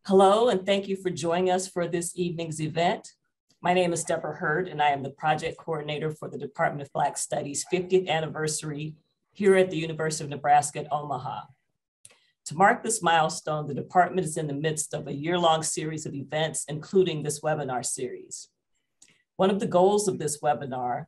Hello, and thank you for joining us for this evening's event. My name is Deborah Hurd, and I am the project coordinator for the Department of Black Studies 50th anniversary here at the University of Nebraska at Omaha. To mark this milestone, the department is in the midst of a year-long series of events, including this webinar series. One of the goals of this webinar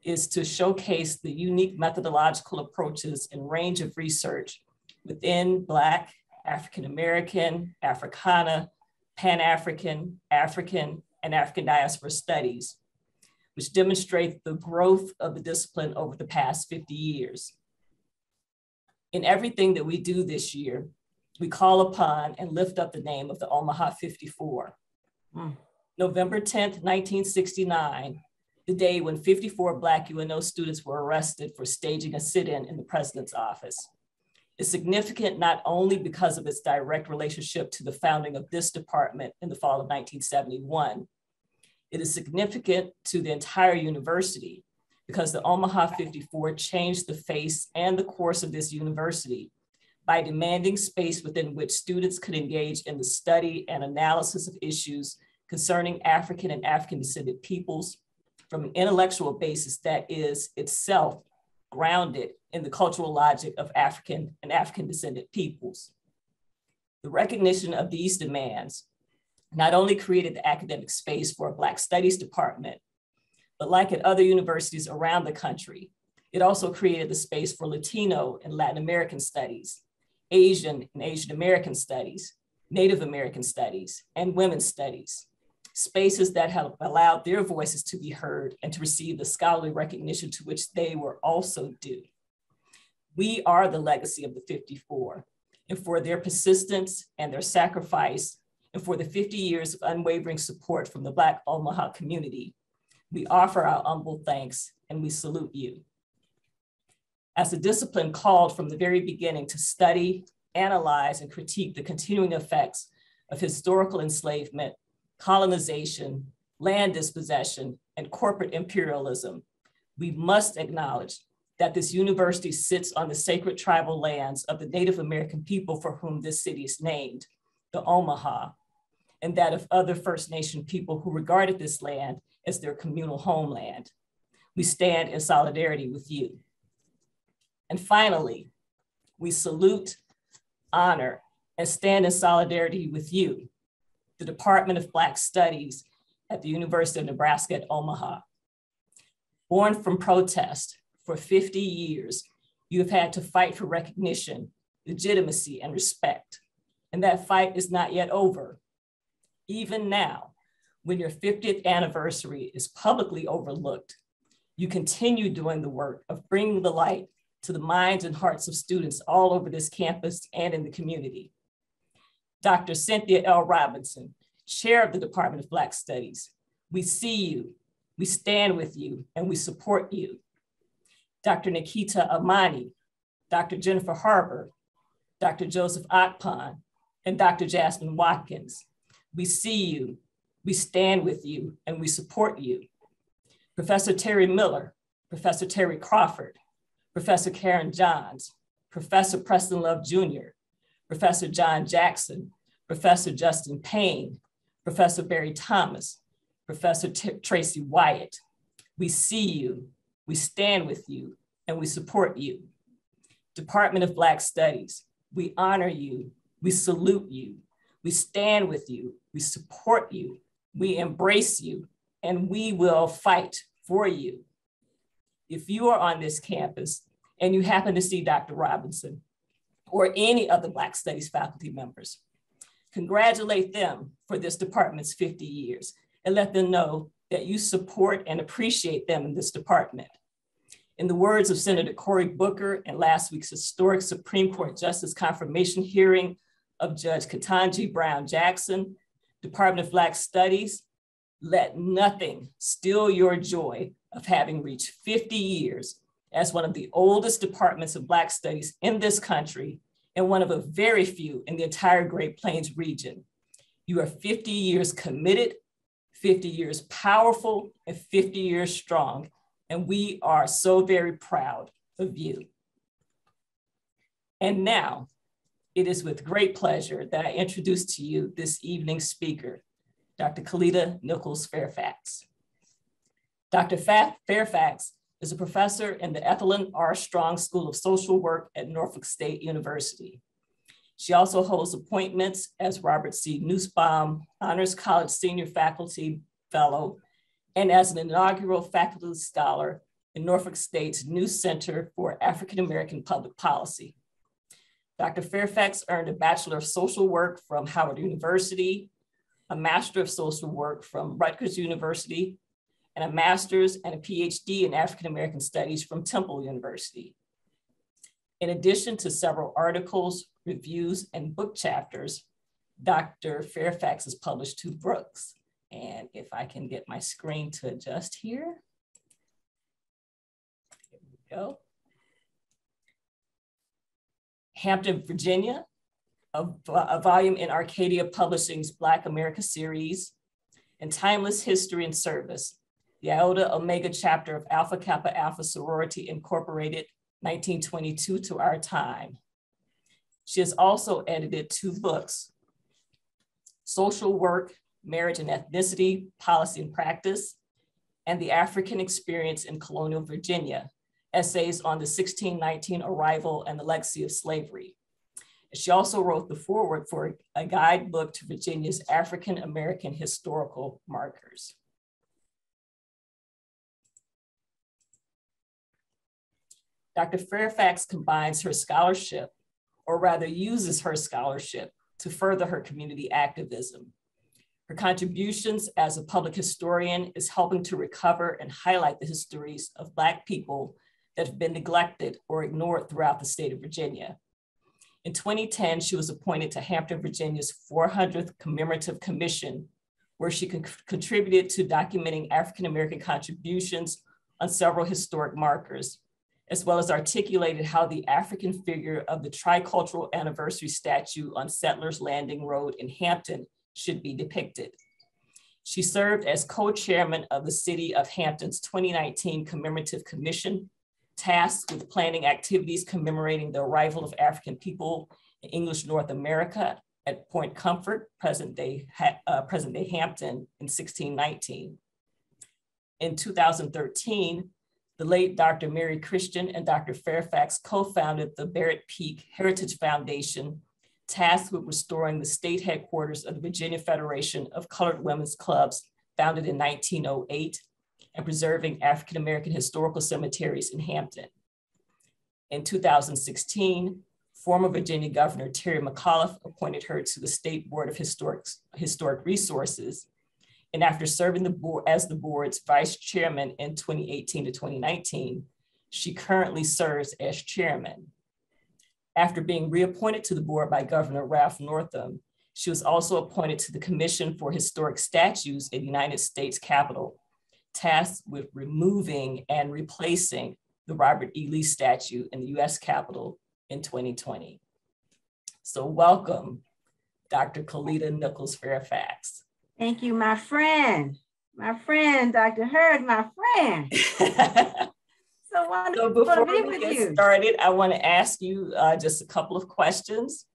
is to showcase the unique methodological approaches and range of research within Black, African-American, Africana, Pan-African, African, and African diaspora studies, which demonstrate the growth of the discipline over the past 50 years. In everything that we do this year, we call upon and lift up the name of the Omaha 54. November 10th, 1969, the day when 54 Black UNO students were arrested for staging a sit-in in the president's office, is significant not only because of its direct relationship to the founding of this department in the fall of 1971. It is significant to the entire university because the Omaha 54 changed the face and the course of this university by demanding space within which students could engage in the study and analysis of issues concerning African and African descended peoples from an intellectual basis that is itself grounded in the cultural logic of African and African descended peoples. The recognition of these demands not only created the academic space for a Black Studies department, but like at other universities around the country, it also created the space for Latino and Latin American studies, Asian and Asian American studies, Native American studies, and women's studies, spaces that have allowed their voices to be heard and to receive the scholarly recognition to which they were also due. We are the legacy of the 54, and for their persistence and their sacrifice, and for the 50 years of unwavering support from the Black Omaha community, we offer our humble thanks and we salute you. As a discipline called from the very beginning to study, analyze, and critique the continuing effects of historical enslavement, colonization, land dispossession, and corporate imperialism, we must acknowledge that this university sits on the sacred tribal lands of the Native American people for whom this city is named, the Omaha, and that of other First Nation people who regarded this land as their communal homeland. We stand in solidarity with you. And finally, we salute, honor, and stand in solidarity with you, the Department of Black Studies at the University of Nebraska at Omaha. Born from protest, for 50 years, you have had to fight for recognition, legitimacy, and respect. And that fight is not yet over. Even now, when your 50th anniversary is publicly overlooked, you continue doing the work of bringing the light to the minds and hearts of students all over this campus and in the community. Dr. Cynthia L. Robinson, Chair of the Department of Black Studies, we see you, we stand with you, and we support you. Dr. Nikita Amani, Dr. Jennifer Harper, Dr. Joseph Akpan, and Dr. Jasmine Watkins, we see you, we stand with you, and we support you. Professor Terry Miller, Professor Terry Crawford, Professor Karen Johns, Professor Preston Love Jr., Professor John Jackson, Professor Justin Payne, Professor Barry Thomas, Professor Tracy Wyatt. We see you, we stand with you, and we support you. Department of Black Studies, we honor you, we salute you, we stand with you, we support you, we embrace you, and we will fight for you. If you are on this campus and you happen to see Dr. Robinson or any other Black Studies faculty members, congratulate them for this department's 50 years and let them know that you support and appreciate them in this department. In the words of Senator Cory Booker in last week's historic Supreme Court Justice confirmation hearing of Judge Ketanji Brown Jackson, Department of Black Studies, let nothing steal your joy of having reached 50 years as one of the oldest departments of Black Studies in this country and one of a very few in the entire Great Plains region. You are 50 years committed, 50 years powerful, and 50 years strong, and we are so very proud of you. And now, It is with great pleasure that I introduce to you this evening's speaker, Dr. Colita Fairfax. Dr. Fairfax is a professor in the Ethelyn R. Strong School of Social Work at Norfolk State University. She also holds appointments as Robert C. Nussbaum Honors College Senior Faculty Fellow and as an inaugural faculty scholar in Norfolk State's new Center for African American Public Policy. Dr. Fairfax earned a Bachelor of Social Work from Howard University, a Master of Social Work from Rutgers University, and a Master's and a Ph.D. in African American Studies from Temple University. In addition to several articles, reviews, and book chapters, Dr. Fairfax has published 2 books. And if I can get my screen to adjust here. Here we go. Hampton, Virginia, a volume in Arcadia Publishing's Black America series, and Timeless History and Service, the Iota Omega chapter of Alpha Kappa Alpha Sorority Incorporated, 1922 to our time. She has also edited 2 books, Social Work, Marriage and Ethnicity, Policy and Practice, and The African Experience in Colonial Virginia, essays on the 1619 arrival and the legacy of slavery. She also wrote the foreword for a guidebook to Virginia's African American historical markers. Dr. Fairfax combines her scholarship, or rather uses her scholarship, to further her community activism. Her contributions as a public historian is helping to recover and highlight the histories of Black people that have been neglected or ignored throughout the state of Virginia. In 2010, she was appointed to Hampton, Virginia's 400th Commemorative Commission, where she contributed to documenting African-American contributions on several historic markers, as well as articulated how the African figure of the tricultural anniversary statue on Settlers Landing Road in Hampton should be depicted. She served as co-chairman of the City of Hampton's 2019 Commemorative Commission, tasked with planning activities commemorating the arrival of African people in English North America at Point Comfort, present-day Hampton in 1619. In 2013, the late Dr. Mary Christian and Dr. Fairfax co-founded the Barrett Peak Heritage Foundation, tasked with restoring the state headquarters of the Virginia Federation of Colored Women's Clubs, founded in 1908, and preserving African American historical cemeteries in Hampton. In 2016, former Virginia Governor Terry McAuliffe appointed her to the State Board of Historic Resources. And after serving the board as the board's vice chairman in 2018 to 2019, she currently serves as chairman. After being reappointed to the board by Governor Ralph Northam, she was also appointed to the Commission for Historic Statues in the United States Capitol, tasked with removing and replacing the Robert E. Lee statue in the US Capitol in 2020. So welcome, Dr. Colita Fairfax. Thank you, my friend, Dr. Hurd, my friend. So wonderful. So before we get started, I want to ask you just a couple of questions.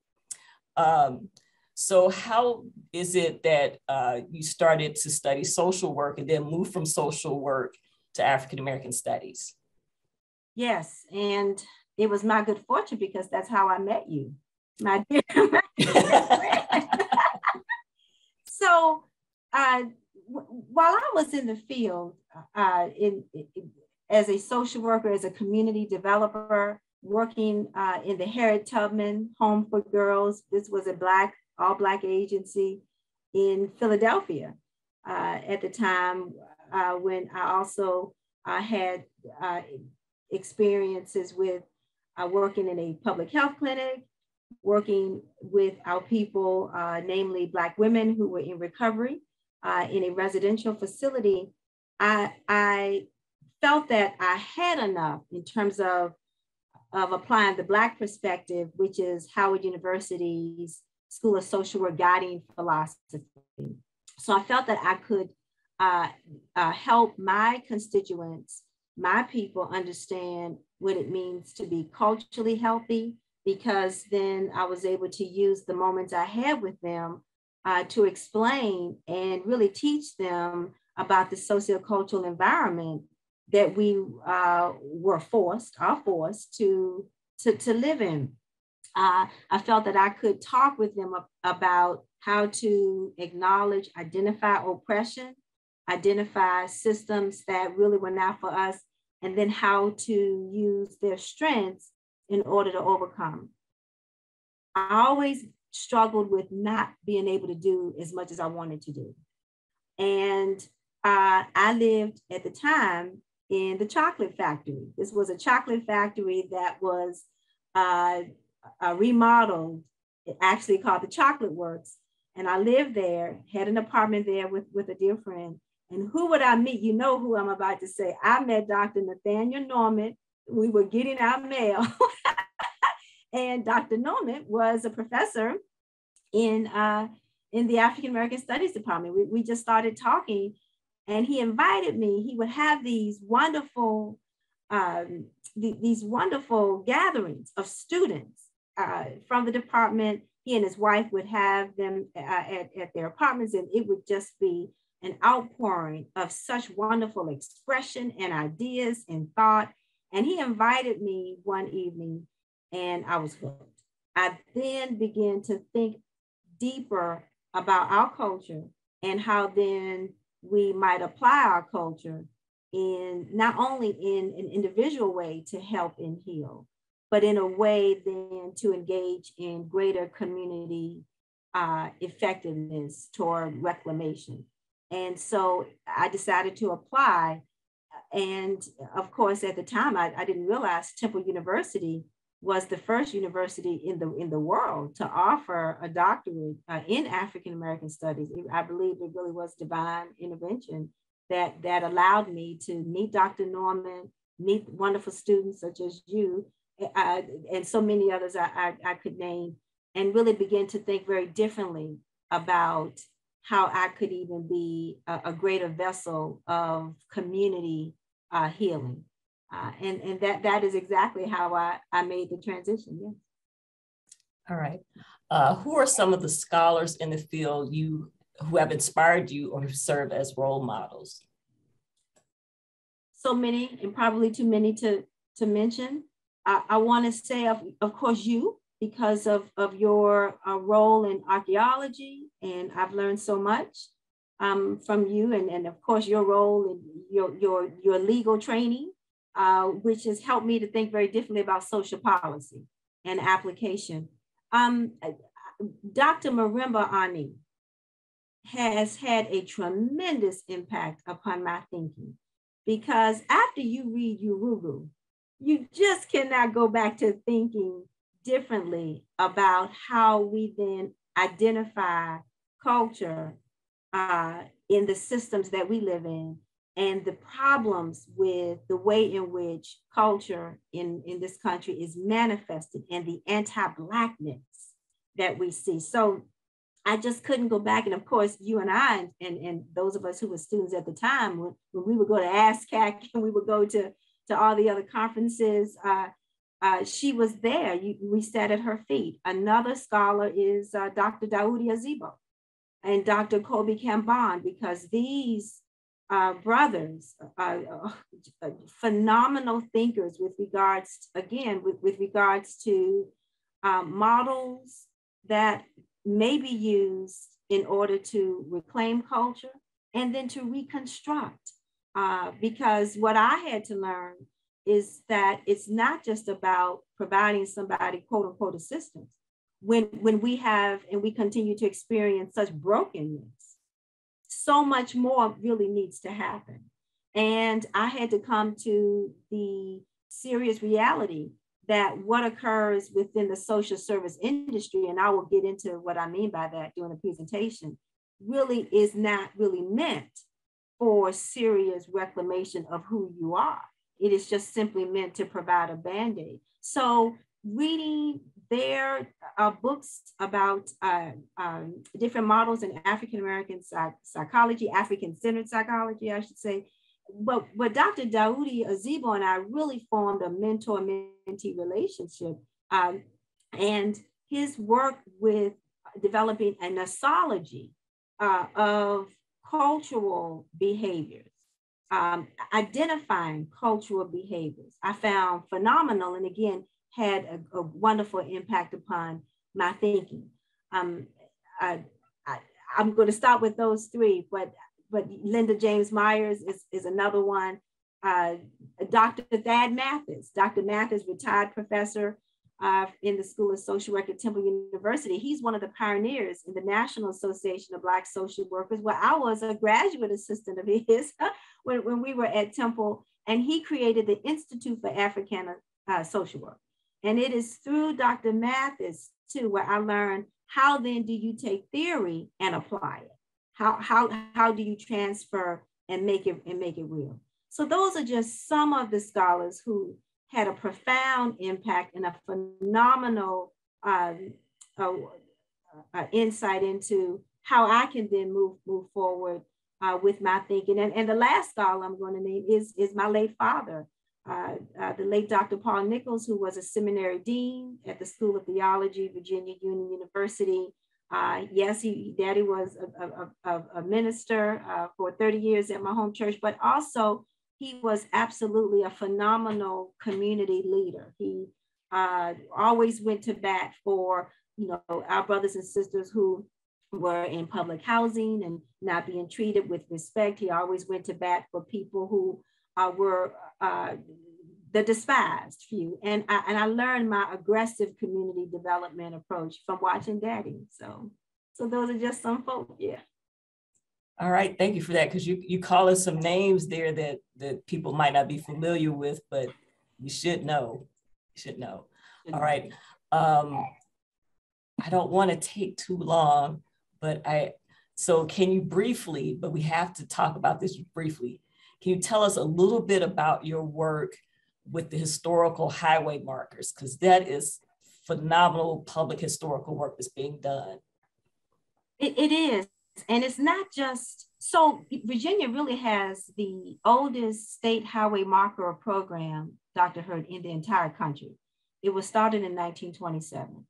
So how is it that you started to study social work and then moved from social work to African American studies? Yes, and it was my good fortune because that's how I met you, my dear friend. So while I was in the field as a social worker, as a community developer, working in the Harriet Tubman Home for Girls, this was a all Black agency in Philadelphia at the time when I also had experiences with working in a public health clinic, working with our people, namely Black women who were in recovery in a residential facility. I felt that I had enough in terms of applying the Black perspective, which is Howard University's School of Social Work guiding philosophy. So I felt that I could help my constituents, my people, understand what it means to be culturally healthy, because then I was able to use the moments I had with them to explain and really teach them about the sociocultural environment that we are forced to live in. I felt that I could talk with them about how to acknowledge, identify oppression, identify systems that really were not for us, and then how to use their strengths in order to overcome. I always struggled with not being able to do as much as I wanted to do. And I lived at the time in the chocolate factory. This was a chocolate factory that was remodeled, actually called the Chocolate Works. And I lived there, had an apartment there with a dear friend. And who would I meet? You know who I'm about to say. I met Dr. Nathaniel Norman. We were getting our mail. And Dr. Norman was a professor in the African American Studies department. We just started talking, and he invited me. He would have these wonderful gatherings of students from the department. He and his wife would have them at their apartments, and it would just be an outpouring of such wonderful expression and ideas and thought. And he invited me one evening, and I was hooked. I then began to think deeper about our culture and how then we might apply our culture in not only in an individual way to help and heal, but in a way then to engage in greater community effectiveness toward reclamation. And so I decided to apply. And of course, at the time, I didn't realize Temple University was the first university in the world to offer a doctorate in African American studies. I believe it really was divine intervention that allowed me to meet Dr. Norman, meet wonderful students such as you, and so many others I could name, and really begin to think very differently about how I could even be a greater vessel of community healing. And that is exactly how I made the transition. Yes. All right. Who are some of the scholars in the field who have inspired you or serve as role models? So many, and probably too many to mention. I want to say, of course, you, because of your role in archaeology, and I've learned so much from you, and of course your role in your legal training, which has helped me to think very differently about social policy and application. Dr. Marimba Ani has had a tremendous impact upon my thinking, because after you read Urugu, you just cannot go back to thinking differently about how we then identify culture in the systems that we live in, and the problems with the way in which culture in this country is manifested, and the anti-Blackness that we see. So I just couldn't go back. And of course, you and I, and those of us who were students at the time, when we would go to ASCAC and we would go to all the other conferences, she was there. We sat at her feet. Another scholar is Dr. Daoudi Azibo and Dr. Kobe Kamban, because these brothers are phenomenal thinkers with regards, again, with regards to models that may be used in order to reclaim culture and then to reconstruct. Because what I had to learn is that it's not just about providing somebody, quote unquote, assistance. When we have and we continue to experience such brokenness, so much more really needs to happen. And I had to come to the serious reality that what occurs within the social service industry, and I will get into what I mean by that during the presentation, really is not really meant for serious reclamation of who you are. It is just simply meant to provide a Band-Aid. So reading their books about different models in African-American psychology, African-centered psychology, I should say. But Dr. Daoudi Azibo and I really formed a mentor-mentee relationship And his work with developing a nosology of cultural behaviors, identifying cultural behaviors, I found phenomenal, and again, had a wonderful impact upon my thinking. I'm going to start with those three, but Linda James Myers is another one. Dr. Thad Mathis. Dr. Mathis, retired professor in the School of Social Work at Temple University. He's one of the pioneers in the National Association of Black Social Workers, where I was a graduate assistant of his when we were at Temple, and he created the Institute for Africana Social Work. And it is through Dr. Mathis too, where I learned how then do you take theory and apply it? How do you transfer and make it real? So those are just some of the scholars who had a profound impact and a phenomenal insight into how I can then move forward with my thinking. And the last scholar I'm going to name is my late father, the late Dr. Paul Nichols, who was a seminary dean at the School of Theology, Virginia Union University. Yes, Daddy was a minister for 30 years at my home church, but also he was absolutely a phenomenal community leader. He always went to bat for, our brothers and sisters who were in public housing and not being treated with respect. He always went to bat for people who were the despised few. And I learned my aggressive community development approach from watching Daddy. So those are just some folks, yeah. All right, thank you for that, because you call us some names there that people might not be familiar with, but you should know. All right, I don't want to take too long, but so can you briefly, but we have to talk about this briefly. Can you tell us a little bit about your work with the historical highway markers? Because that is phenomenal public historical work that's being done. It is. And it's not just, so Virginia really has the oldest state highway marker program, Dr. Hurd, in the entire country. It was started in 1927.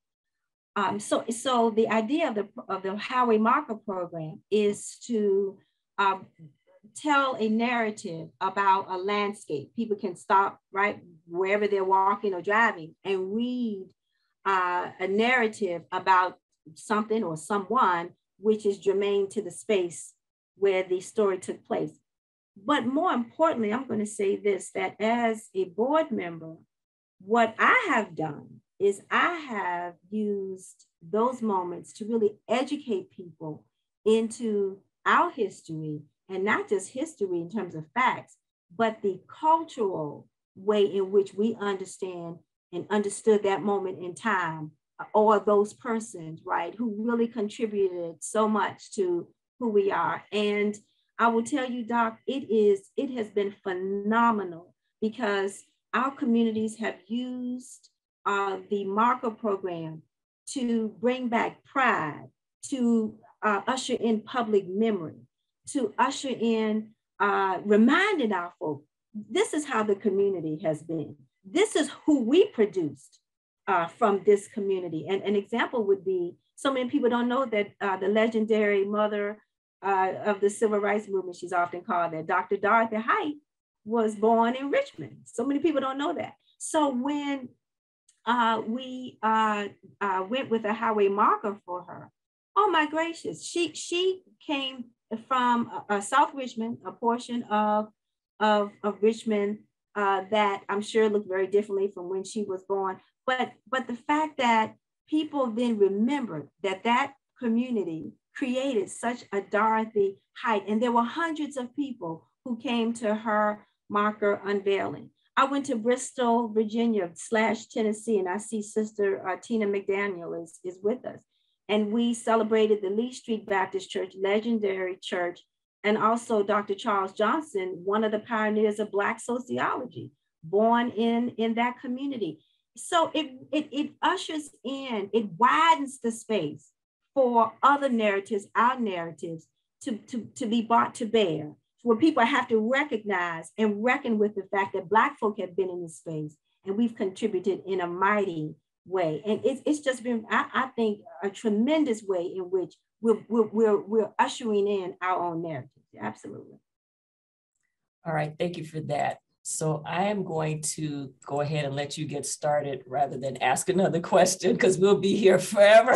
So the idea of the highway marker program is to tell a narrative about a landscape. People can stop right wherever they're walking or driving and read a narrative about something or someone which is germane to the space where the story took place. But more importantly, I'm going to say this, that as a board member, what I have done is I have used those moments to really educate people into our history, and not just history in terms of facts, but the cultural way in which we understand and understood that moment in time, or those persons, right, who really contributed so much to who we are. And I will tell you, Doc, it has been phenomenal, because our communities have used the marker program to bring back pride, to usher in public memory, to usher in reminding our folk, this is how the community has been. This is who we produced from this community. And an example would be, so many people don't know that the legendary mother of the civil rights movement, she's often called that, Dr. Dorothy Height, was born in Richmond. So many people don't know that. So when we went with a highway marker for her, oh my gracious, she came from South Richmond, a portion of Richmond that I'm sure looked very differently from when she was born. But the fact that people then remembered that community created such a Dorothy Height, and there were hundreds of people who came to her marker unveiling. I went to Bristol, Virginia / Tennessee, and I see Sister Tina McDaniel is with us. And we celebrated the Lee Street Baptist Church, legendary church, and also Dr. Charles Johnson, one of the pioneers of Black sociology, born in that community. So it ushers in, it widens the space for other narratives, our narratives, to be brought to bear, where people have to recognize and reckon with the fact that Black folk have been in this space, and we've contributed in a mighty way. And it's just been, I think, a tremendous way in which we're ushering in our own narrative. Absolutely. All right, thank you for that. So I am going to go ahead and let you get started rather than ask another question, because we'll be here forever.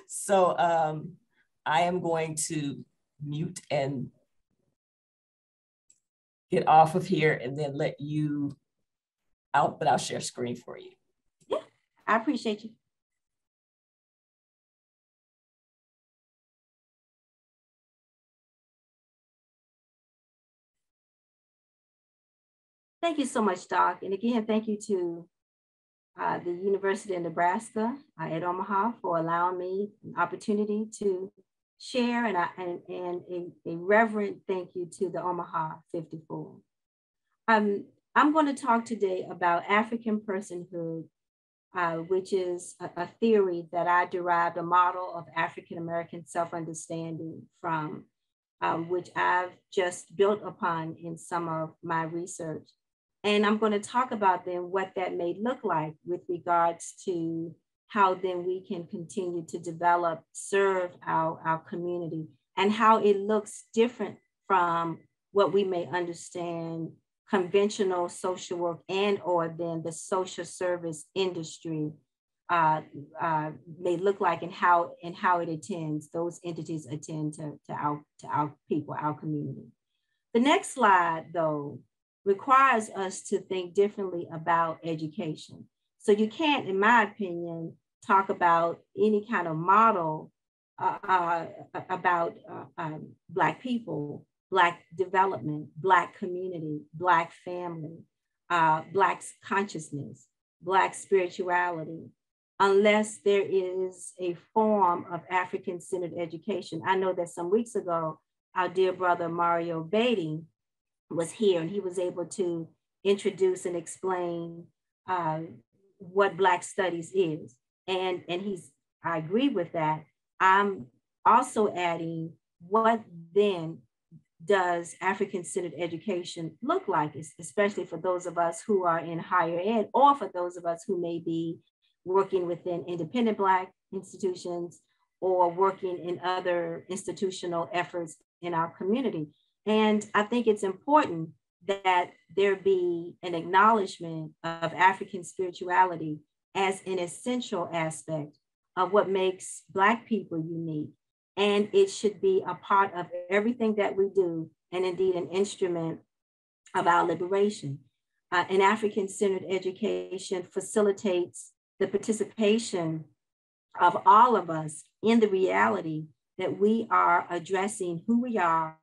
So I am going to mute and get off of here and then let you out, but I'll share screen for you. Yeah, I appreciate you. Thank you so much, Doc. And again, thank you to the University of Nebraska at Omaha for allowing me an opportunity to share, and a reverent thank you to the Omaha 54. I'm going to talk today about African personhood, which is a theory that I derived, a model of African-American self-understanding from, which I've just built upon in some of my research. And I'm going to talk about then what that may look like with regards to how then we can continue to develop, serve our community, and how it looks different from what we may understand conventional social work and or then the social service industry may look like, and how it attends, those entities attend to our people, our community. The next slide, though, requires us to think differently about education. So you can't, in my opinion, talk about any kind of model about Black people, Black development, Black community, Black family, Black consciousness, Black spirituality, unless there is a form of African-centered education. I know that some weeks ago, our dear brother Mario Beatty was here, and he was able to introduce and explain what Black studies is. And I agree with that. I'm also adding, what then does African-centered education look like, especially for those of us who are in higher ed, or for those of us who may be working within independent Black institutions or working in other institutional efforts in our community. And I think it's important that there be an acknowledgement of African spirituality as an essential aspect of what makes Black people unique. And it should be a part of everything that we do, and indeed an instrument of our liberation. An African-centered education facilitates the participation of all of us in the reality that we are addressing who we are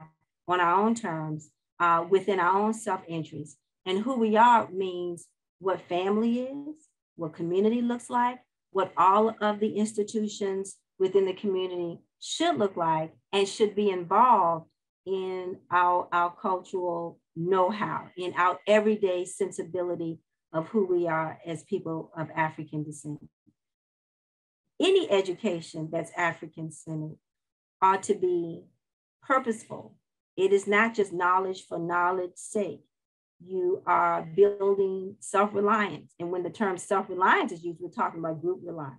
on our own terms, within our own self-interest. And who we are means what family is, what community looks like, what all of the institutions within the community should look like, and should be involved in our cultural know-how, in our everyday sensibility of who we are as people of African descent. Any education that's African-centered ought to be purposeful. It is not just knowledge for knowledge's sake. You are building self-reliance. And when the term self-reliance is used, we're talking about group reliance.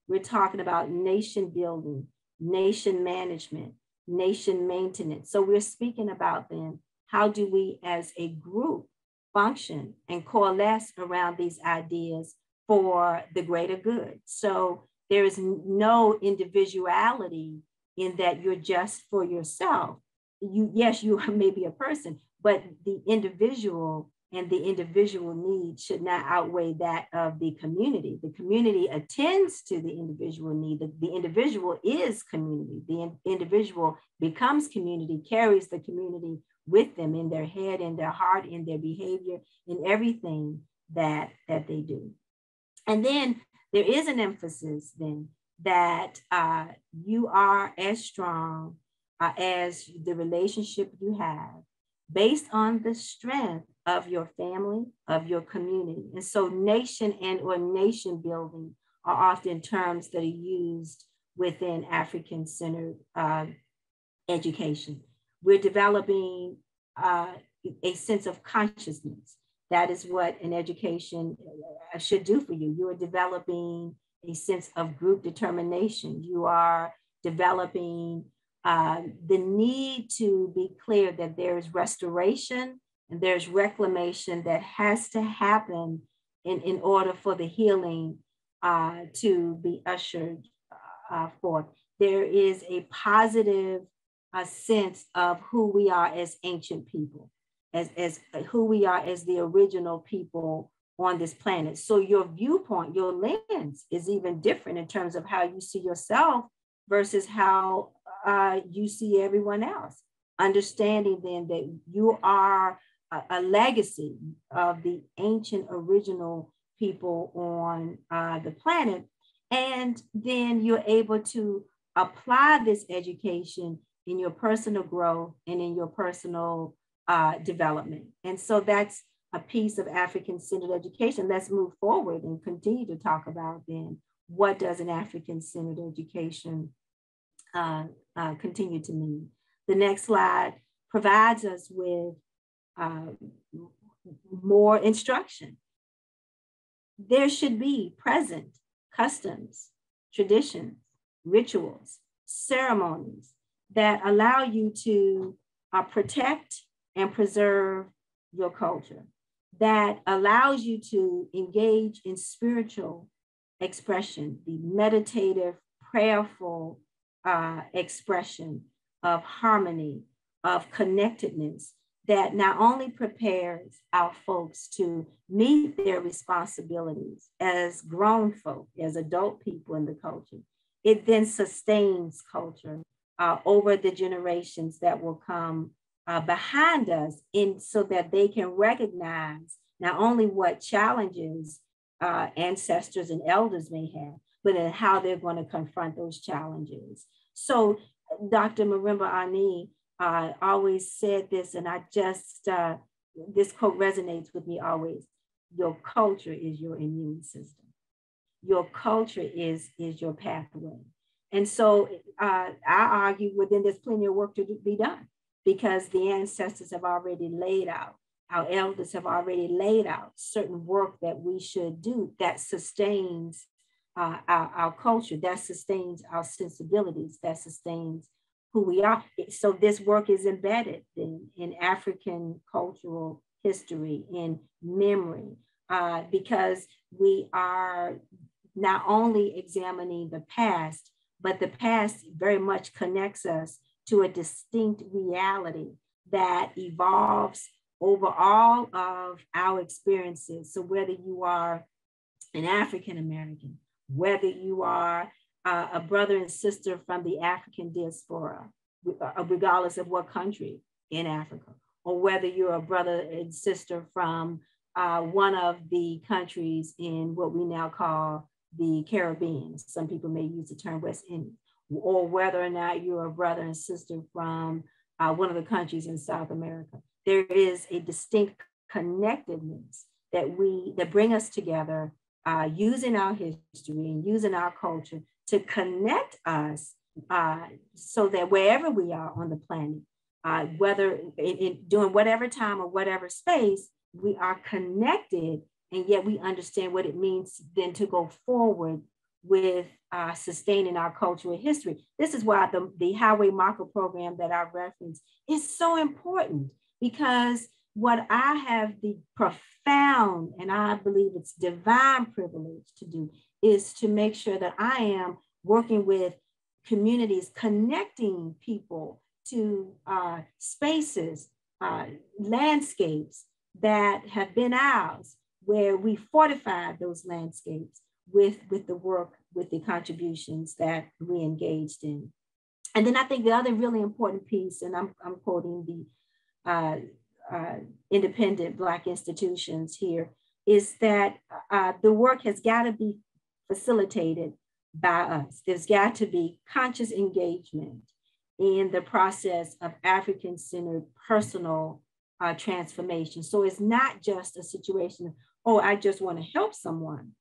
We're talking about nation building, nation management, nation maintenance. So we're speaking about then, how do we as a group function and coalesce around these ideas for the greater good? So there is no individuality in that you're just for yourself. Yes, you may be a person, but the individual and the individual need should not outweigh that of the community. The community attends to the individual need. The individual is community. The individual becomes community, carries the community with them in their head, in their heart, in their behavior, in everything that they do. And then there is an emphasis then that you are as strong as the relationship you have, based on the strength of your family, of your community. And so nation and or nation building are often terms that are used within African-centered education. We're developing a sense of consciousness That is what an education should do for you. You are developing a sense of group determination. You are developing the need to be clear that there is restoration and there's reclamation that has to happen in order for the healing to be ushered forth. There is a positive sense of who we are as ancient people, as who we are as the original people on this planet. So your viewpoint, your lens is even different in terms of how you see yourself versus how you see everyone else. Understanding then that you are a legacy of the ancient original people on the planet. And then you're able to apply this education in your personal growth and in your personal development. And so that's a piece of African-centered education. Let's move forward and continue to talk about then, what does an African-centered education continue to mean? The next slide provides us with more instruction. There should be present customs, traditions, rituals, ceremonies that allow you to protect and preserve your culture, that allows you to engage in spiritual expression, the meditative, prayerful expression of harmony, of connectedness, that not only prepares our folks to meet their responsibilities as grown folk, as adult people in the culture, it then sustains culture over the generations that will come behind us, so that they can recognize not only what challenges ancestors and elders may have, but in how they're going to confront those challenges. So Dr. Marimba Ani always said this, and I just, this quote resonates with me always: your culture is your immune system. Your culture is your pathway. And so I argue within there's plenty of work to be done, because the ancestors have already laid out, our elders have already laid out certain work that we should do that sustains our culture, that sustains our sensibilities, that sustains who we are. So this work is embedded in African cultural history, in memory, because we are not only examining the past, but the past very much connects us to a distinct reality that evolves over all of our experiences. So whether you are an African American, whether you are a brother and sister from the African diaspora, regardless of what country in Africa, or whether you're a brother and sister from one of the countries in what we now call the Caribbean. Some people may use the term West Indies, or whether or not you're a brother and sister from one of the countries in South America. There is a distinct connectedness that bring us together using our history and using our culture to connect us so that wherever we are on the planet, whether during whatever time or whatever space, we are connected, and yet we understand what it means then to go forward with sustaining our cultural history. This is why the Highway Marker program that I referenced is so important, because what I have the profound, and I believe it's divine privilege to do, is to make sure that I am working with communities, connecting people to spaces, landscapes that have been ours, where we fortified those landscapes with the work, with the contributions that we engaged in. And then I think the other really important piece, and I'm quoting the independent Black institutions here, is that the work has got to be facilitated by us. There's got to be conscious engagement in the process of African-centered personal transformation. So it's not just a situation of, oh, I just want to help someone.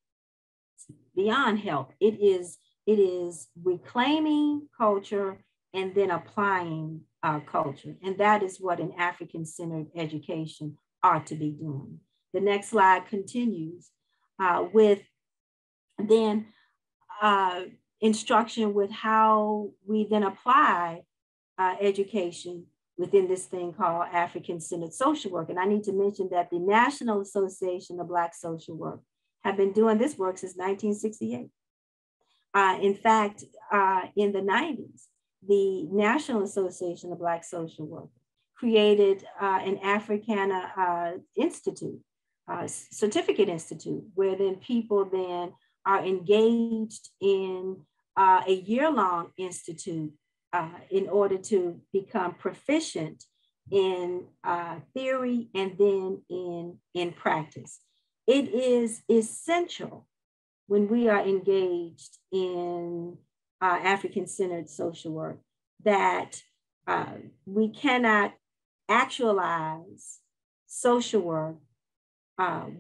It's beyond help. It is reclaiming culture and then applying culture. And that is what an African-centered education ought to be doing. The next slide continues with then instruction with how we then apply education within this thing called African-centered social work. And I need to mention that the National Association of Black Social Work have been doing this work since 1968. In fact, in the 90s, the National Association of Black Social Work created an Africana Institute, certificate institute, where then people then are engaged in a year-long institute in order to become proficient in theory and then in practice. It is essential when we are engaged in African-centered social work that we cannot actualize social work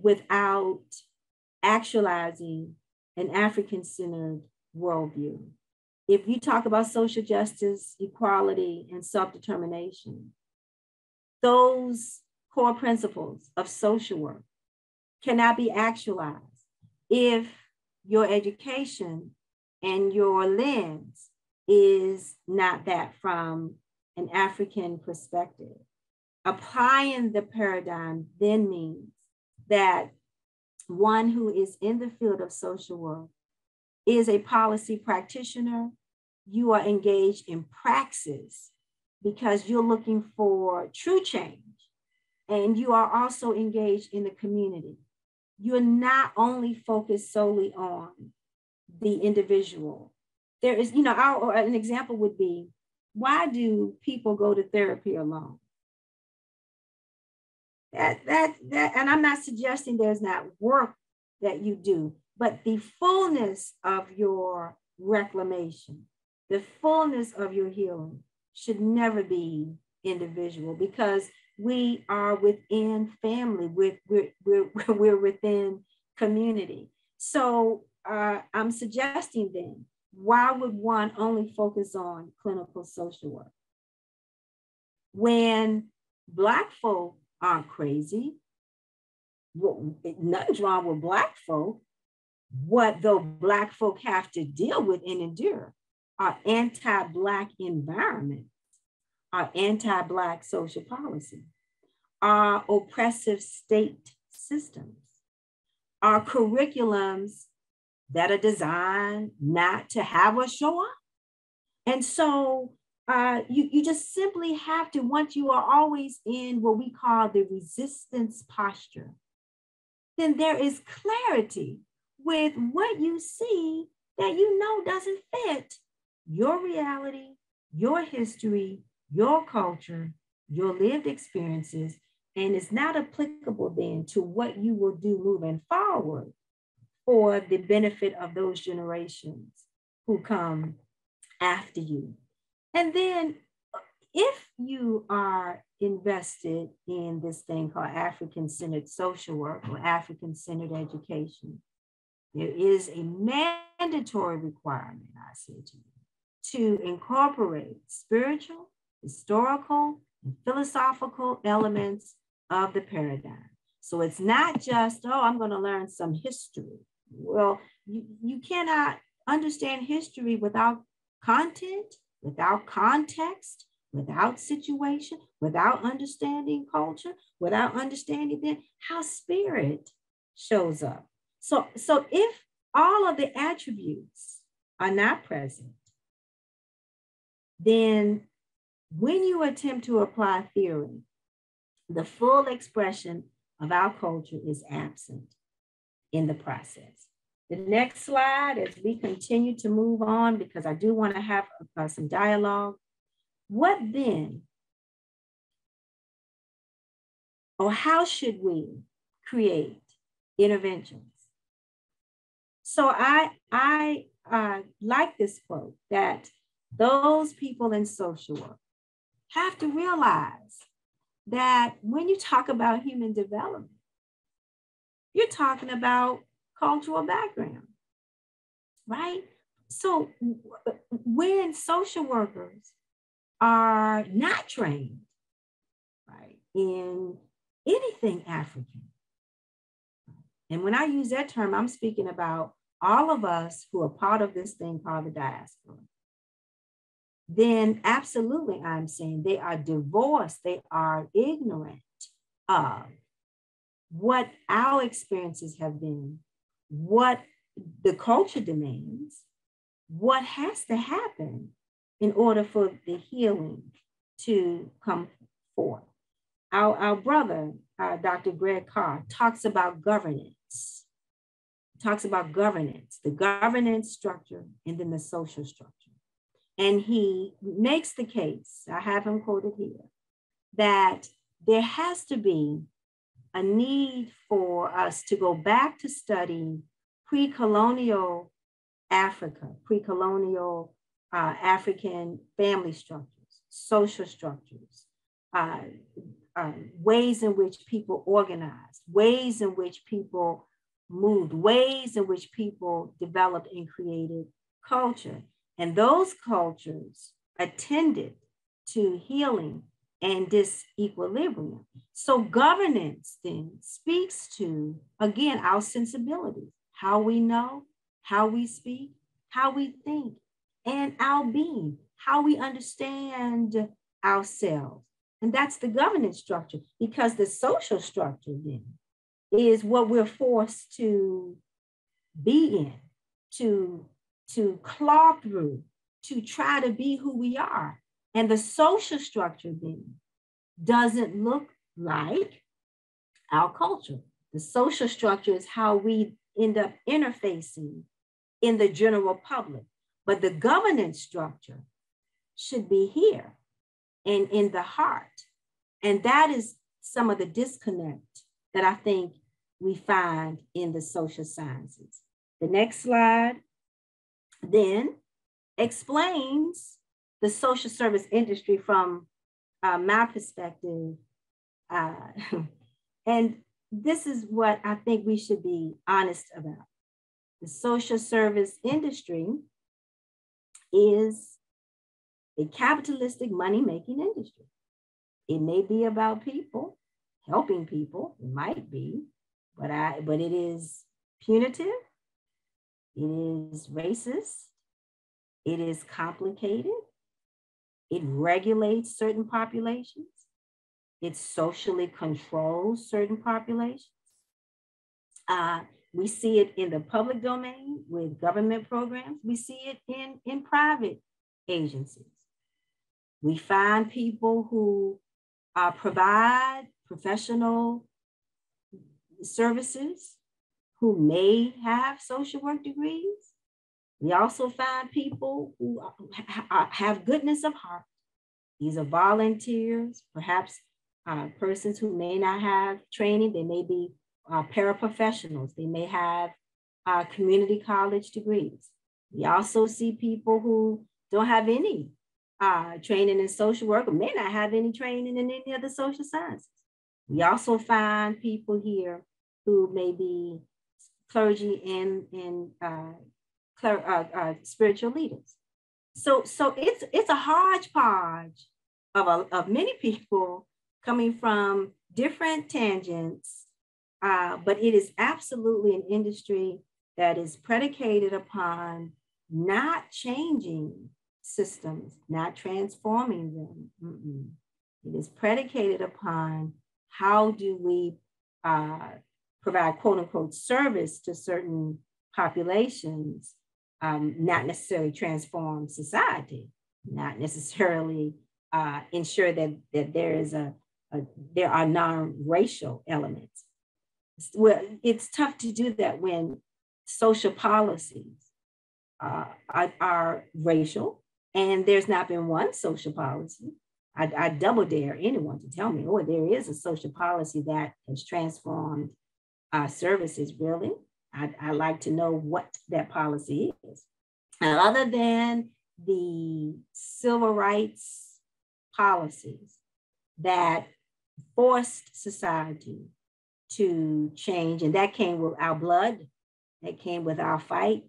without actualizing an African-centered worldview. If you talk about social justice, equality, and self-determination, those core principles of social work cannot be actualized if your education and your lens is not that from an African perspective. Applying the paradigm then means that one who is in the field of social work is a policy practitioner. You are engaged in praxis because you're looking for true change. And you are also engaged in the community. You're not only focused solely on the individual. There is, an example would be, why do people go to therapy alone? And I'm not suggesting there's not work that you do, but the fullness of your reclamation, the fullness of your healing should never be individual, because we are within family, we're within community. So I'm suggesting then, why would one only focus on clinical social work? When Black folk aren't crazy, nothing's wrong with Black folk. What though Black folk have to deal with and endure are anti-Black environments, our anti-Black social policy, our oppressive state systems, our curriculums that are designed not to have us show up. And so you just simply have to, once you are always in what we call the resistance posture, then there is clarity with what you see that you know doesn't fit your reality, your history, your culture, your lived experiences, and it's not applicable then to what you will do moving forward for the benefit of those generations who come after you. And then if you are invested in this thing called African-centered social work or African-centered education, there is a mandatory requirement, I say to you, to incorporate spiritual, historical, and philosophical elements of the paradigm. So it's not just, oh, I'm going to learn some history. Well, you cannot understand history without content, without context, without situation, without understanding culture, without understanding then how spirit shows up. So if all of the attributes are not present, then when you attempt to apply theory, the full expression of our culture is absent in the process. The next slide, as we continue to move on, because I do want to have some dialogue. What then, or how should we create interventions? So I like this quote that those people in social work have to realize that when you talk about human development, you're talking about cultural background, right? So when social workers are not trained, right, in anything African, And when I use that term, I'm speaking about all of us who are part of this thing called the diaspora. Then absolutely, I'm saying they are divorced, they are ignorant of what our experiences have been, what the culture demands, what has to happen in order for the healing to come forth. Our brother, Dr. Greg Carr, talks about governance, the governance structure, and then the social structure. And he makes the case, I have him quoted here, that there has to be a need for us to go back to study pre-colonial Africa, pre-colonial African family structures, social structures, ways in which people organized, ways in which people moved, ways in which people developed and created culture. And those cultures attended to healing and disequilibrium. So governance then speaks to, again, our sensibilities, how we know, how we speak, how we think, and our being, how we understand ourselves. And that's the governance structure, because the social structure then is what we're forced to be in, to claw through, to try to be who we are. And the social structure then doesn't look like our culture. The social structure is how we end up interfacing in the general public. But the governance structure should be here and in the heart. And that is some of the disconnect that I think we find in the social sciences. The next slide then explains the social service industry from my perspective. And this is what I think we should be honest about. The social service industry is a capitalistic money-making industry. It may be about people, helping people, it might be, but it is punitive, it is racist, it is complicated, it regulates certain populations, it socially controls certain populations. We see it in the public domain with government programs. We see it in private agencies. We find people who provide professional services who may have social work degrees. We also find people who have goodness of heart. These are volunteers, perhaps persons who may not have training. They may be paraprofessionals. They may have community college degrees. We also see people who don't have any training in social work, or may not have any training in any of the social sciences. We also find people here who may be clergy and spiritual leaders. So it's a hodgepodge of many people coming from different tangents, but it is absolutely an industry that is predicated upon not changing systems, not transforming them. It is predicated upon how do we provide quote unquote service to certain populations, not necessarily transform society, not necessarily ensure that there are non-racial elements. Well, it's tough to do that when social policies are racial, and there's not been one social policy. I double dare anyone to tell me, oh, there is a social policy that has transformed services, really. I'd like to know what that policy is. And other than the civil rights policies that forced society to change, and that came with our blood, that came with our fight.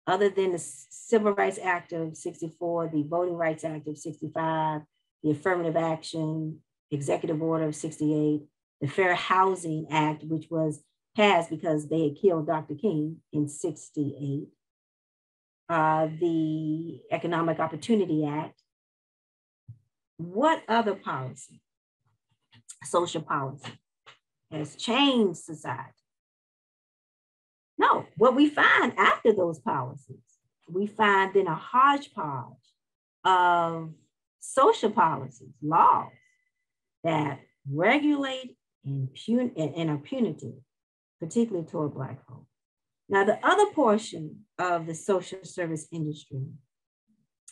Other than the Civil Rights Act of 64, the Voting Rights Act of 65, the Affirmative Action Executive Order of 68, the Fair Housing Act, which was passed because they had killed Dr. King in 68. The Economic Opportunity Act. What other policy, social policy, has changed society? No, what we find after those policies, we find then a hodgepodge of social policies, laws that regulate and are punitive, particularly toward Black folk. Now, the other portion of the social service industry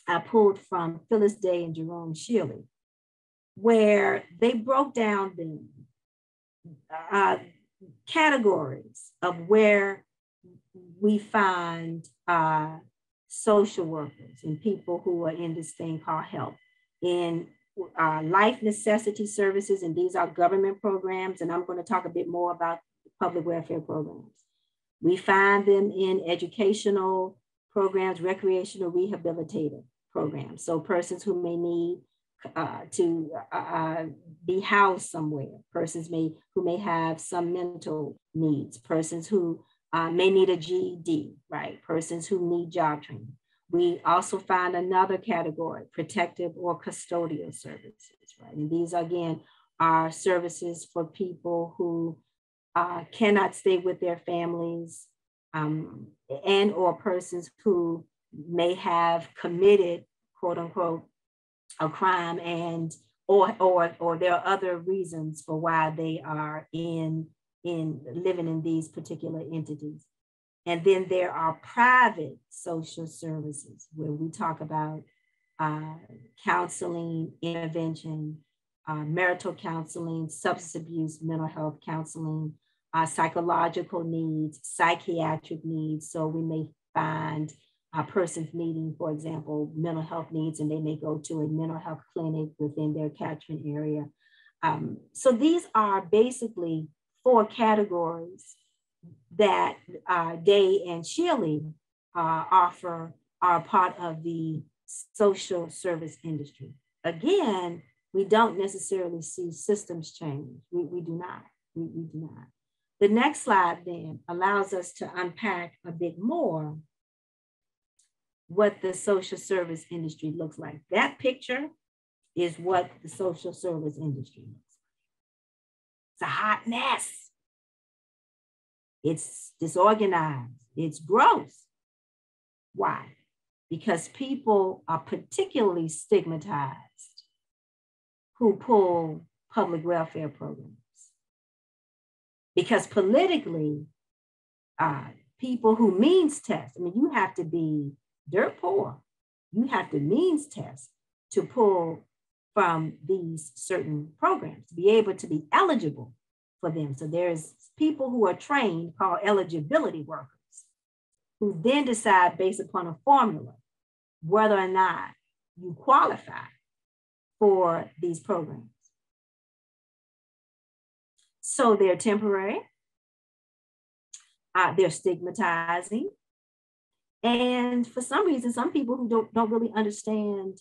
I pulled from Phyllis Day and Jerome Shealy, where they broke down the categories of where we find social workers and people who are in this thing called help in life necessity services, and these are government programs, and I'm going to talk a bit more about public welfare programs. We find them in educational programs, recreational rehabilitative programs. So persons who may need to be housed somewhere, persons who may have some mental needs, persons who may need a GED, right? Persons who need job training. We also find another category, protective or custodial services, right? And these, again, are services for people who cannot stay with their families and or persons who may have committed, quote unquote, a crime and or there are other reasons for why they are in living in these particular entities. And then there are private social services where we talk about counseling, intervention, marital counseling, substance abuse, mental health counseling, psychological needs, psychiatric needs. So we may find persons needing, for example, mental health needs, and they may go to a mental health clinic within their catchment area. So these are basically 4 categories that Day and Shealy offer are part of the social service industry. Again, we don't necessarily see systems change. We do not. We do not. The next slide then allows us to unpack a bit more what the social service industry looks like. That picture is what the social service industry looks like. It's a hot mess. It's disorganized. It's gross. Why? Because people are particularly stigmatized who pull public welfare programs. Because politically, people who means test, I mean, you have to be dirt poor. You have to means test to pull from these certain programs, to be able to be eligible for them. So there's people who are trained called eligibility workers who then decide based upon a formula whether or not you qualify for these programs. So they're temporary, they're stigmatizing, and for some reason, some people who don't really understand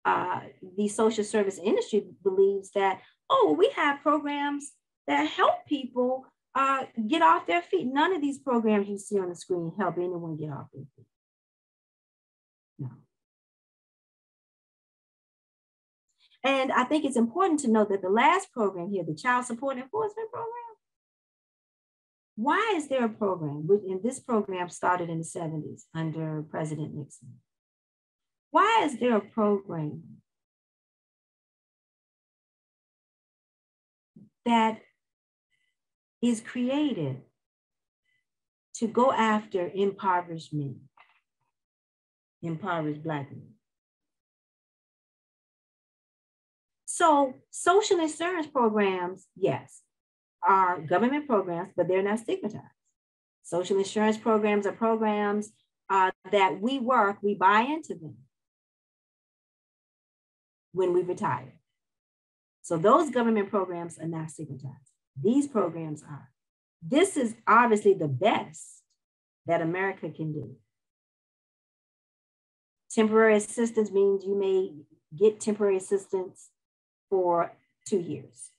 the social service industry believes that, oh, we have programs that help people get off their feet. None of these programs you see on the screen help anyone get off their feet. No. And I think it's important to note that the last program here, the Child Support Enforcement Program, why is there a program? And this program started in the 70s under President Nixon. Why is there a program that is created to go after impoverished men, impoverished Black men? So social insurance programs, yes, are government programs, but they're not stigmatized. Social insurance programs are programs that we buy into them when we retire. So those government programs are not stigmatized. These programs are. This is obviously the best that America can do. Temporary assistance means you may get temporary assistance for 2 years.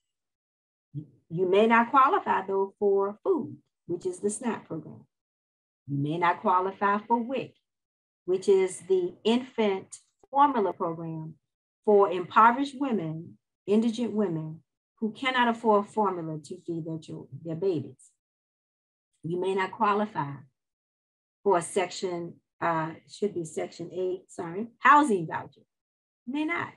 You may not qualify though for food. which is the SNAP program. You may not qualify for WIC, which is the infant formula program for impoverished women, indigent women who cannot afford formula to feed their children, their babies. You may not qualify for a section, should be section 8, housing voucher. You may not.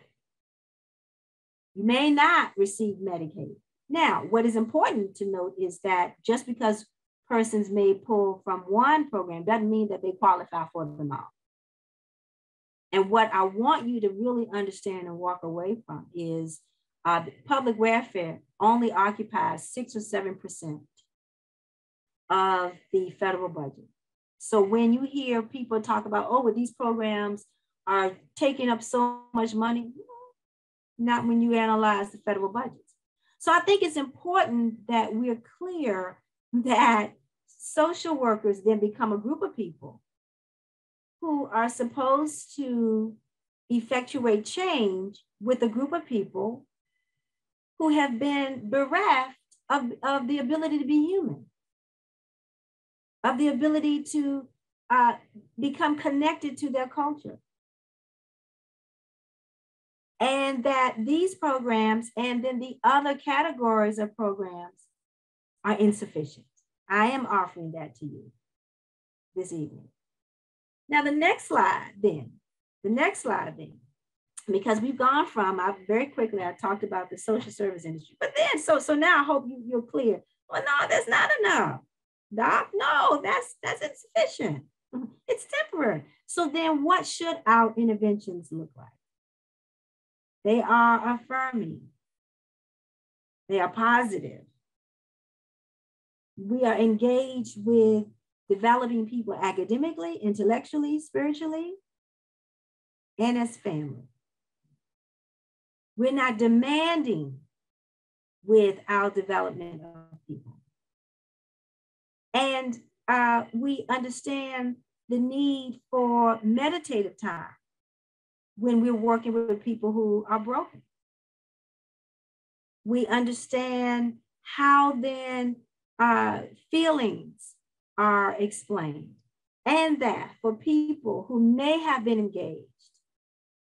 You may not receive Medicaid. Now, what is important to note is that just because persons may pull from one program doesn't mean that they qualify for them all. And what I want you to really understand and walk away from is public welfare only occupies 6 or 7% of the federal budget. So when you hear people talk about, oh, well, these programs are taking up so much money, not when you analyze the federal budgets. So I think it's important that we're clear that social workers then become a group of people who are supposed to effectuate change with a group of people who have been bereft of the ability to be human, of the ability to become connected to their culture. And that these programs and then the other categories of programs are insufficient. I am offering that to you this evening. Now, the next slide then, because we've gone from, very quickly, I talked about the social service industry, but then, so now I hope you're clear. Well, no, that's not enough. Doc, no, that's insufficient. It's temporary. So then what should our interventions look like? They are affirming. They are positive. We are engaged with developing people academically, intellectually, spiritually, and as family. We're not demanding with our development of people. And we understand the need for meditative time when we're working with people who are broken. We understand how then feelings are explained, and that for people who may have been engaged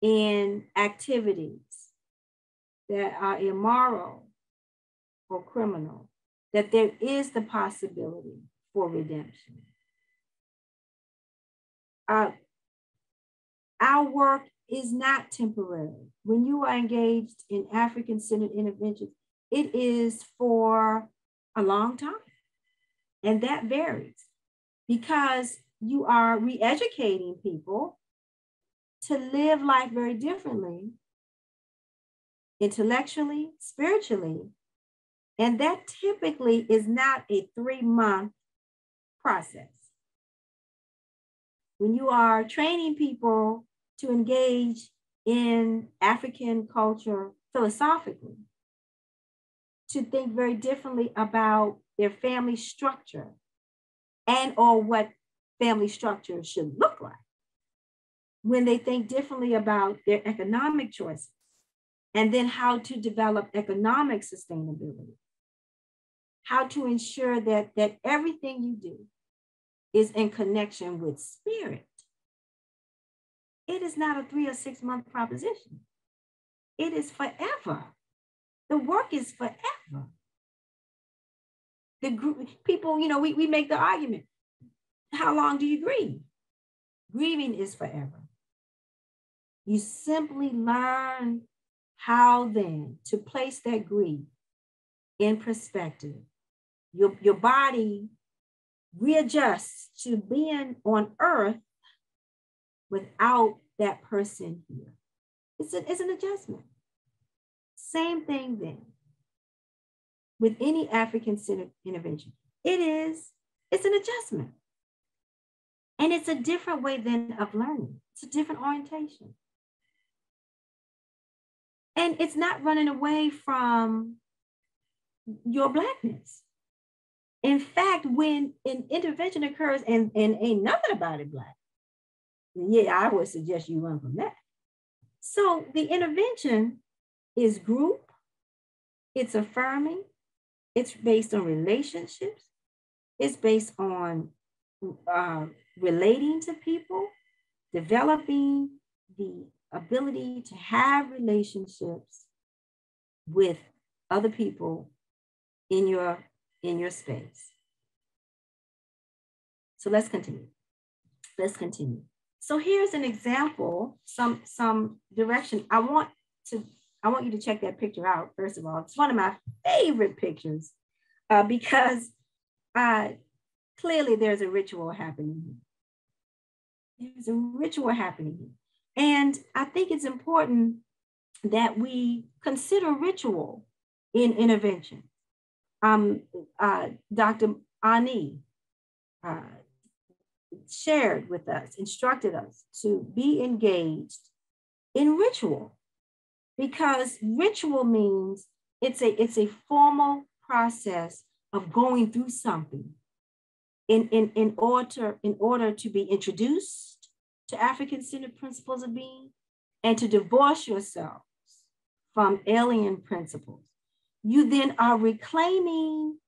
in activities that are immoral or criminal, that there is the possibility for redemption. Our work is not temporary. When you are engaged in African-centered intervention, it is for a long time. And that varies because you are re-educating people to live life very differently, intellectually, spiritually. And that typically is not a 3-month process. When you are training people to engage in African culture philosophically, to think very differently about their family structure and or what family structure should look like. When they think differently about their economic choices and then how to develop economic sustainability, how to ensure that everything you do is in connection with spirit. It is not a 3 or 6 month proposition. It is forever. The work is forever. The group, people, we make the argument. How long do you grieve? Grieving is forever. You simply learn how then to place that grief in perspective. Your body readjusts to being on earth without that person here. It's an adjustment. Same thing then with any African-centered intervention. It's an adjustment. And it's a different way then of learning. It's a different orientation. And it's not running away from your Blackness. In fact, when an intervention occurs and ain't nothing about it Black, yeah, I would suggest you run from that. So the intervention is group, it's affirming, it's based on relationships, It's based on relating to people, developing the ability to have relationships with other people in your space. So let's continue. Let's continue. So here's an example, some direction. I want you to check that picture out. First of all, it's one of my favorite pictures because clearly there's a ritual happening here. There's a ritual happening here. And I think it's important that we consider ritual in intervention. Dr. Ani shared with us, instructed us to be engaged in ritual, because ritual means it's a formal process of going through something in order to be introduced to African-centered principles of being and to divorce yourselves from alien principles. You then are reclaiming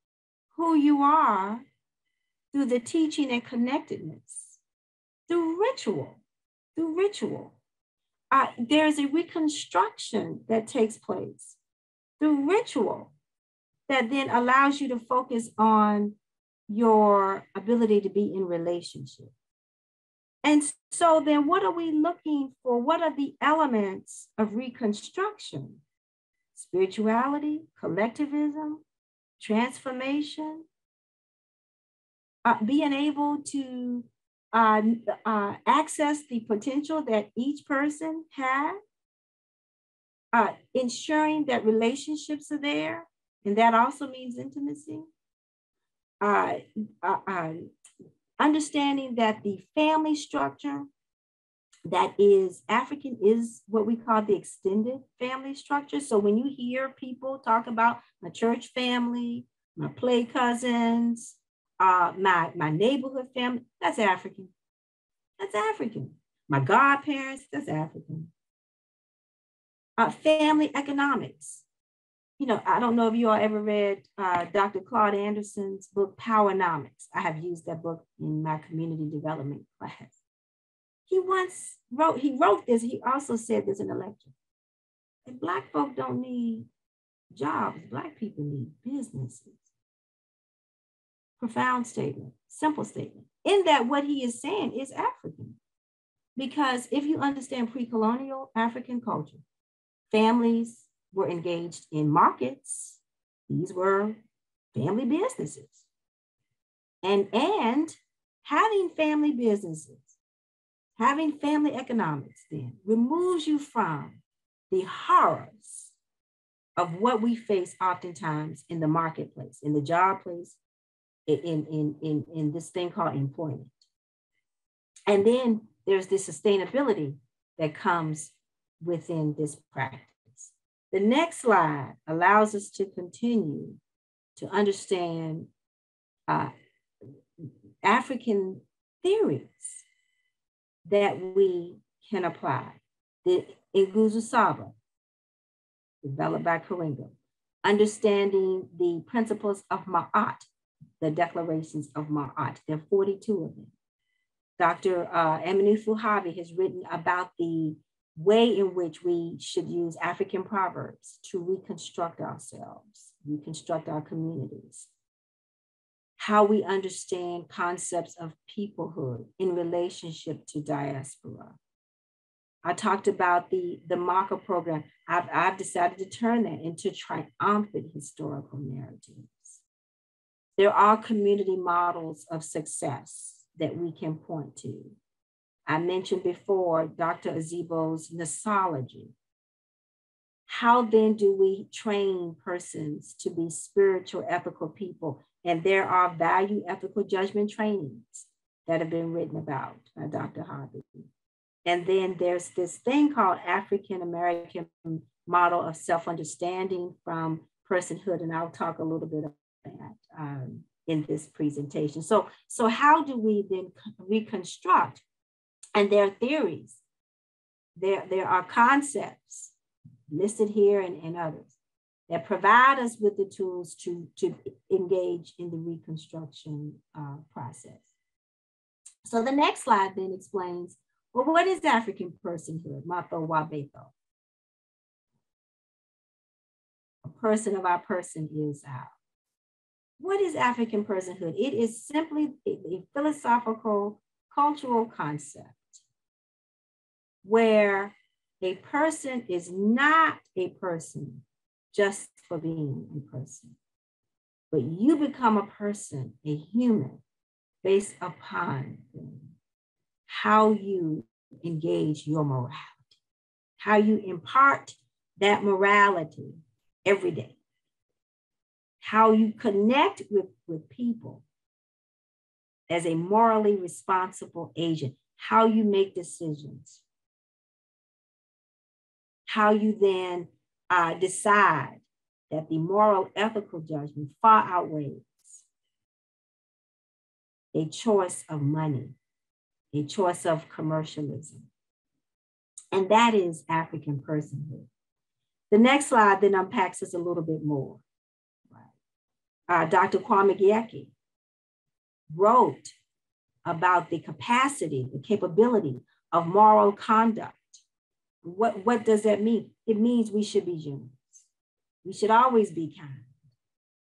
who you are through the teaching and connectedness, through ritual, There's a reconstruction that takes place through ritual that then allows you to focus on your ability to be in relationship. And so then what are we looking for? What are the elements of reconstruction? Spirituality, collectivism, transformation, being able to access the potential that each person has, ensuring that relationships are there, and that also means intimacy. Understanding that the family structure that is African is what we call the extended family structure. So when you hear people talk about my church family, my play cousins, my neighborhood family, that's African. That's African. My godparents, that's African. Family economics. You know, I don't know if you all ever read Dr. Claude Anderson's book, Powernomics. I have used that book in my community development class. He wrote this, he also said this in a lecture. And Black folk don't need jobs, Black people need businesses. Profound statement, simple statement. In that what he is saying is African. Because if you understand pre-colonial African culture, families were engaged in markets. These were family businesses. And having family businesses, having family economics then removes you from the horrors of what we face oftentimes in the marketplace, in the job place, in this thing called employment. And then there's the sustainability that comes within this practice. The next slide allows us to continue to understand African theories that we can apply. The Iguzu Saba, developed by Karinga, understanding the principles of Ma'at, the declarations of Ma'at. There are 42 of them. Dr. Aminu Fuhavi has written about the way in which we should use African proverbs to reconstruct ourselves, reconstruct our communities, how we understand concepts of peoplehood in relationship to diaspora. I talked about the MACA program. I've decided to turn that into triumphant historical narratives. There are community models of success that we can point to. I mentioned before Dr. Azibo's nosology. How then do we train persons to be spiritual, ethical people? And there are value ethical judgment trainings that have been written about by Dr. Harvey. And then there's this thing called African American model of self-understanding from Personhood, and I'll talk a little bit about that in this presentation. So how do we then reconstruct? And there are theories, there are concepts listed here and others that provide us with the tools to engage in the reconstruction process. So the next slide then explains, well, what is African personhood? Mato Wabeto. A person of our person is our. What is African personhood? It is simply a philosophical, cultural concept where a person is not a person just for being a person, but you become a person, a human, based upon how you engage your morality, how you impart that morality every day, how you connect with people as a morally responsible agent, how you make decisions, how you then decide that the moral ethical judgment far outweighs a choice of money, a choice of commercialism. And that is African personhood. The next slide then unpacks this a little bit more. Dr. Kwame Gyeki wrote about the capacity, the capability of moral conduct. What does that mean? It means we should be generous. We should always be kind.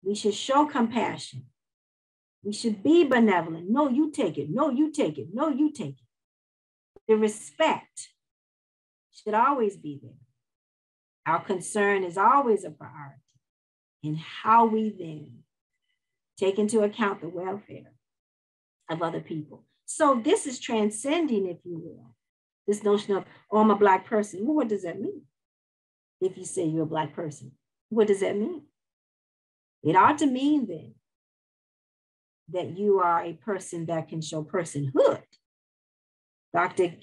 We should show compassion. We should be benevolent. No, you take it. No, you take it. No, you take it. The respect should always be there. Our concern is always a priority in how we then take into account the welfare of other people. So this is transcending, if you will, this notion of, oh, I'm a Black person. Well, what does that mean? If you say you're a Black person, what does that mean? It ought to mean then that you are a person that can show personhood. Dr.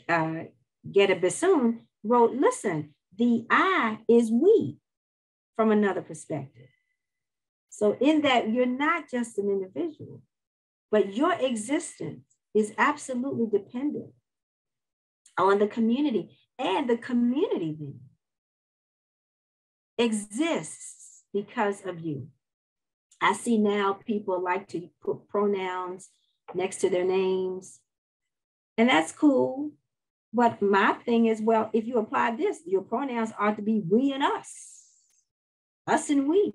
Geta Bassoon wrote, listen, the I is we from another perspective. So in that, you're not just an individual, but your existence is absolutely dependent on the community, and the community then exists because of you. I see now people like to put pronouns next to their names, and that's cool. But my thing is, well, if you apply this, your pronouns ought to be we and us and we.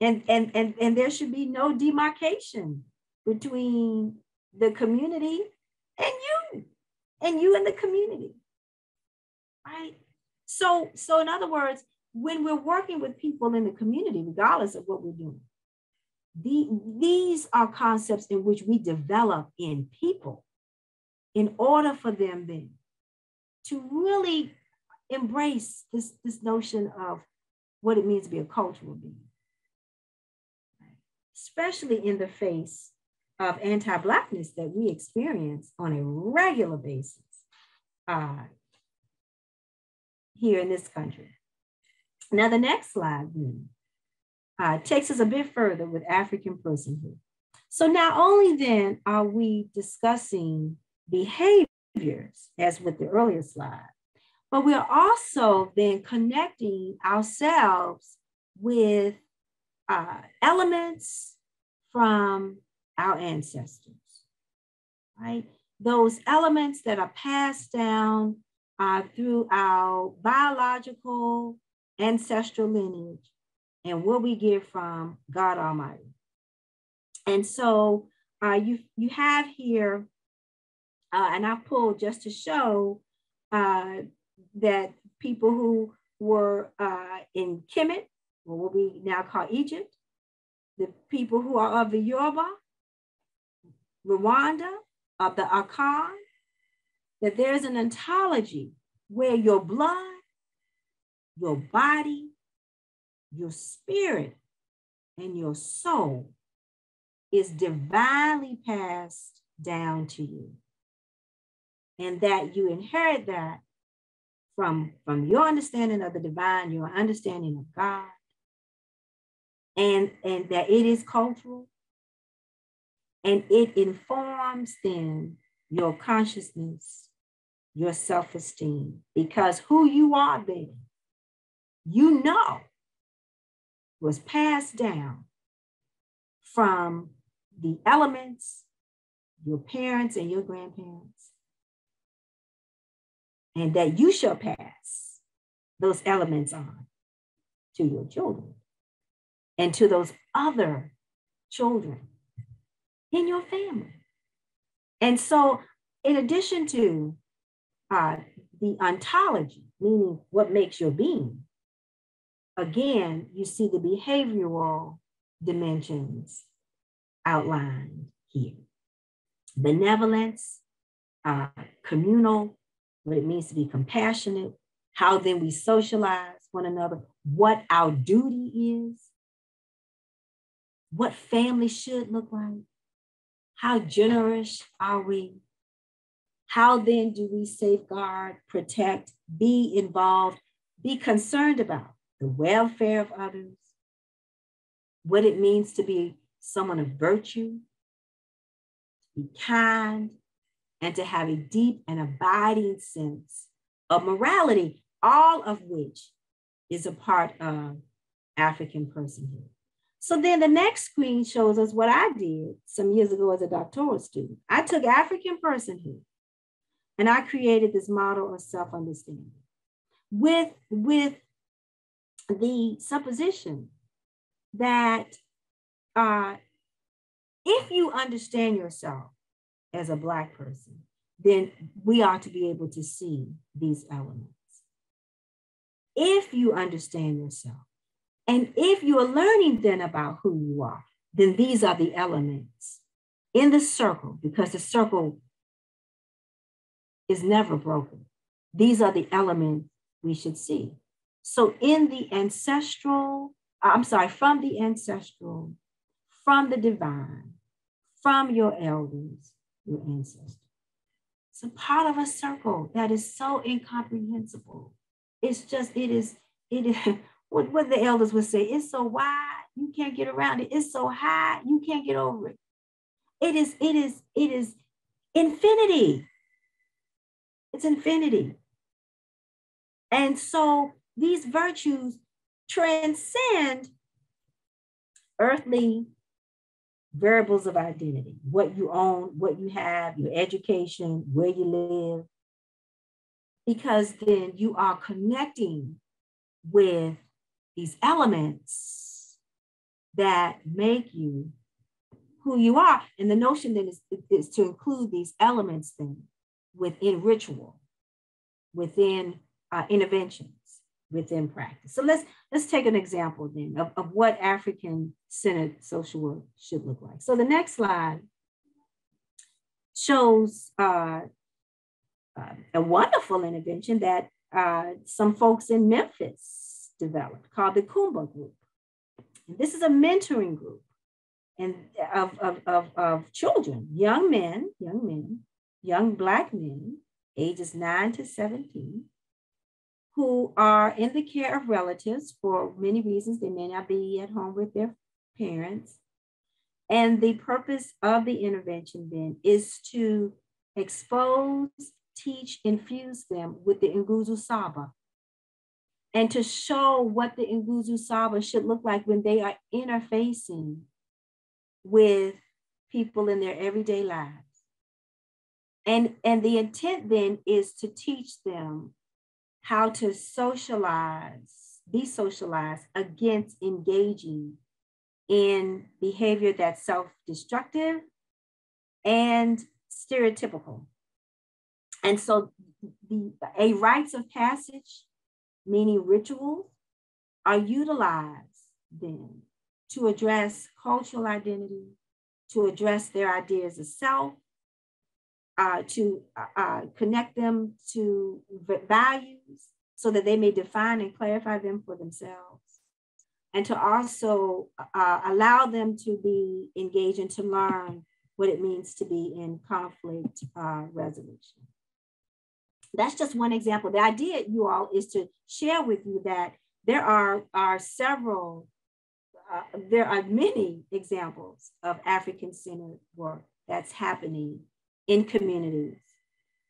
And there should be no demarcation between the community and you and the community, right? So in other words, when we're working with people in the community, regardless of what we're doing, these are concepts in which we develop in people in order for them then to really embrace this notion of what it means to be a cultural being, especially in the face of anti-Blackness that we experience on a regular basis here in this country. Now, the next slide then takes us a bit further with African personhood. So not only then are we discussing behaviors, as with the earlier slide, but we're also then connecting ourselves with elements from our ancestors, right? Those elements that are passed down through our biological ancestral lineage and what we get from God Almighty. And so you have here, and I pulled just to show that people who were in Kemet, or what we now call Egypt, the people who are of the Yoruba, Rwanda, of the Akan, that there's an ontology where your blood, your body, your spirit, and your soul is divinely passed down to you. And that you inherit that from your understanding of the divine, your understanding of God, and that it is cultural, and it informs then your consciousness, your self-esteem, because who you are then you know, was passed down from the elements, your parents and your grandparents, and that you shall pass those elements on to your children and to those other children in your family. And so, in addition to the ontology, meaning what makes your being, again, you see the behavioral dimensions outlined here. Benevolence, communal, what it means to be compassionate, how then we socialize one another, what our duty is, what family should look like, how generous are we, how then do we safeguard, protect, be involved, be concerned about the welfare of others, what it means to be someone of virtue, to be kind, and to have a deep and abiding sense of morality, all of which is a part of African personhood. So then the next screen shows us what I did some years ago as a doctoral student. I took African personhood and I created this model of self-understanding with the supposition that if you understand yourself as a Black person, then we ought to be able to see these elements. If you understand yourself, and if you are learning then about who you are, then these are the elements in the circle, because the circle is never broken. These are the elements we should see. So in the ancestral, from the ancestral, from the divine, from your elders, your ancestors. It's a part of a circle that is so incomprehensible. It's just, it is what the elders would say, it's so wide, you can't get around it. It's so high, you can't get over it. It is infinity. It's infinity. And so these virtues transcend earthly variables of identity, what you own, what you have, your education, where you live, because then you are connecting with these elements that make you who you are. And the notion then is to include these elements then within ritual, within interventions, within practice. So let's take an example then of what African-centered social work should look like. So the next slide shows a wonderful intervention that some folks in Memphis developed called the Kumba Group. And this is a mentoring group and of children, young Black men, ages 9 to 17, who are in the care of relatives for many reasons. They may not be at home with their parents. And the purpose of the intervention then is to expose, teach, infuse them with the Nguzu Saba, and to show what the Nguzu Saba should look like when they are interfacing with people in their everyday lives. And the intent then is to teach them how to be socialized against engaging in behavior that's self-destructive and stereotypical. And so a rites of passage, meaning rituals, are utilized then to address cultural identity, to address their ideas of self, to connect them to values so that they may define and clarify them for themselves, and to also allow them to be engaged and to learn what it means to be in conflict resolution. That's just one example. The idea, you all, is to share with you that there are many examples of African-centered work that's happening in communities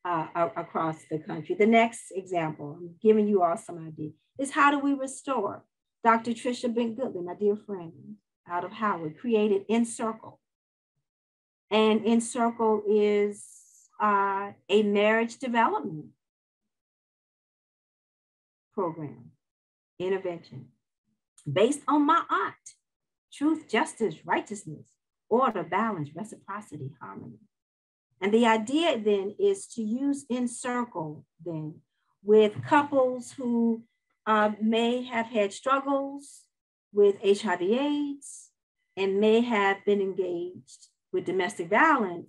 across the country. The next example, I'm giving you all some idea, is how do we restore? Dr. Tricia Bent Goodley, my dear friend out of Howard, created Encircle. And Encircle is a marriage development program, intervention, based on my aunt: truth, justice, righteousness, order, balance, reciprocity, harmony. And the idea then is to use Encircle then with couples who may have had struggles with HIV/AIDS and may have been engaged with domestic violence,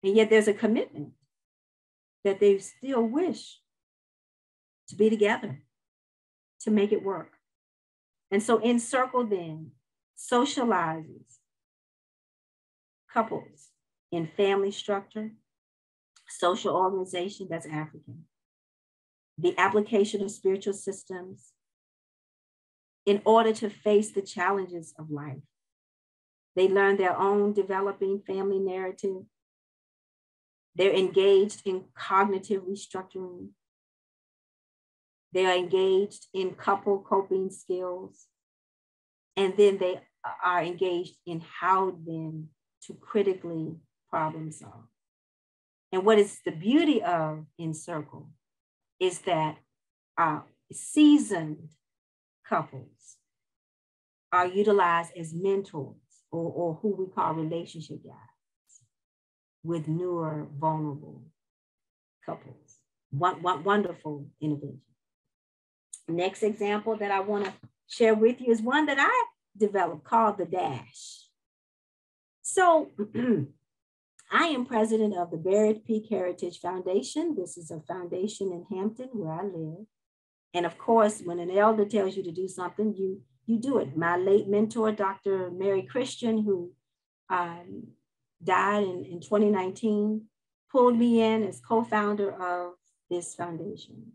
and yet there's a commitment that they still wish to be together, to make it work. And so Encircle then socializes couples in family structure, social organization, that's African, the application of spiritual systems in order to face the challenges of life. They learn their own developing family narrative. They're engaged in cognitive restructuring. They are engaged in couple coping skills. And then they are engaged in how then to critically problem solve. And what is the beauty of Encircle is that seasoned couples are utilized as mentors or who we call relationship guides with newer, vulnerable couples. Wonderful intervention. Next example that I want to share with you is one that I developed called the Dash. So I am president of the Barrett Peak Heritage Foundation. This is a foundation in Hampton where I live. And of course, when an elder tells you to do something, you do it. My late mentor, Dr. Mary Christian, who died in 2019, pulled me in as co-founder of this foundation.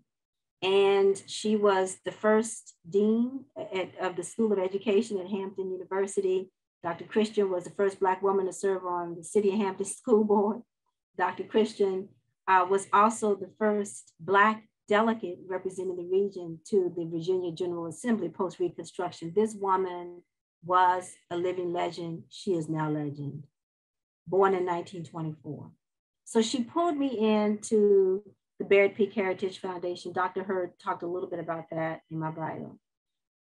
And she was the first dean of the School of Education at Hampton University. Dr. Christian was the first Black woman to serve on the City of Hampton School Board. Dr. Christian was also the first Black delegate representing the region to the Virginia General Assembly post-Reconstruction. This woman was a living legend. She is now legend, born in 1924. So she pulled me into the Barrett Peak Heritage Foundation. Dr. Hurd talked a little bit about that in my bio.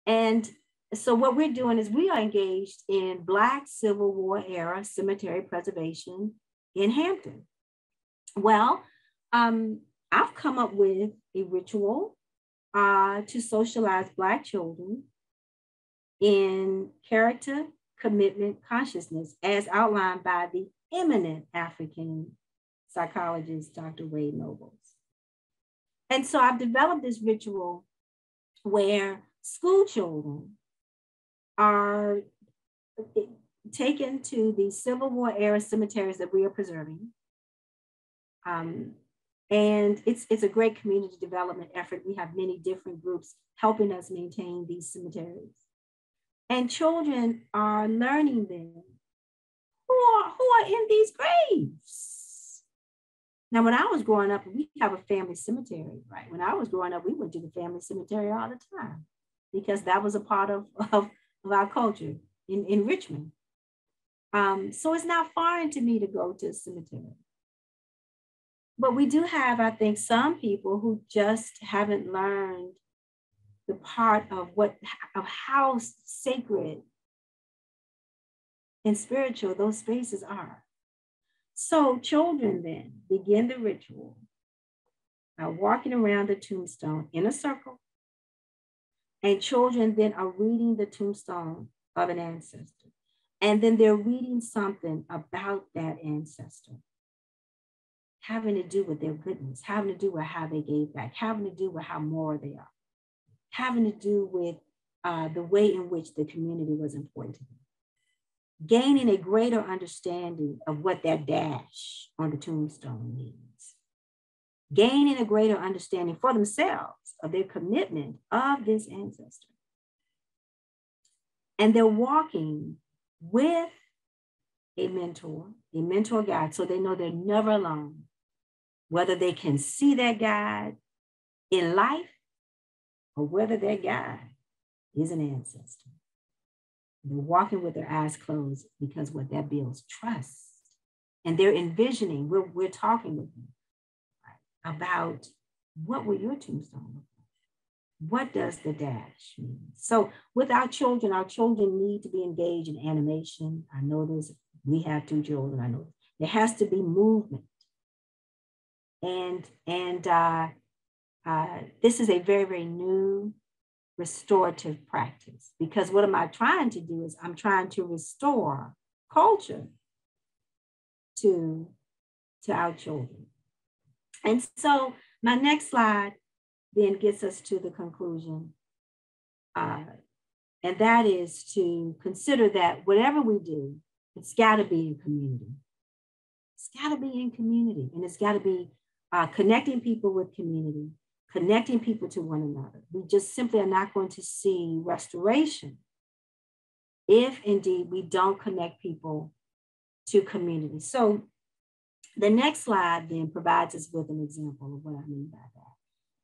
And so what we're doing is we are engaged in Black Civil War era cemetery preservation in Hampton. Well, I've come up with a ritual to socialize Black children in character, commitment, consciousness, as outlined by the eminent African psychologist, Dr. Wade Nobles. And so I've developed this ritual where school children are taken to the Civil War era cemeteries that we are preserving. And it's a great community development effort. We have many different groups helping us maintain these cemeteries. And children are learning them who are in these graves. Now, when I was growing up, we have a family cemetery, right? When I was growing up, we went to the family cemetery all the time because that was a part of our culture in Richmond. So it's not foreign to me to go to a cemetery. But we do have, I think, some people who just haven't learned the part of how sacred and spiritual those spaces are. So children then begin the ritual by walking around the tombstone in a circle. And children then are reading the tombstone of an ancestor. And then they're reading something about that ancestor, having to do with their goodness, having to do with how they gave back, having to do with how moral they are, having to do with the way in which the community was important to them. Gaining a greater understanding of what that dash on the tombstone means. Gaining a greater understanding for themselves of their commitment of this ancestor. And they're walking with a mentor guide, so they know they're never alone. whether they can see their God in life or whether their God is an ancestor. They're walking with their eyes closed because what that builds trust. And they're envisioning, we're talking with them about what will your tombstone look like? What does the dash mean? So with our children need to be engaged in animation. I know this, we have 2 children, I know this. There has to be movement. And this is a very, very new restorative practice, because what am I trying to do is I'm trying to restore culture to our children. And so my next slide then gets us to the conclusion. And that is to consider that whatever we do, it's got to be in community. It's got to be in community, and it's got to be connecting people with community, connecting people to one another. We just simply are not going to see restoration if indeed we don't connect people to community. So the next slide then provides us with an example of what I mean by that.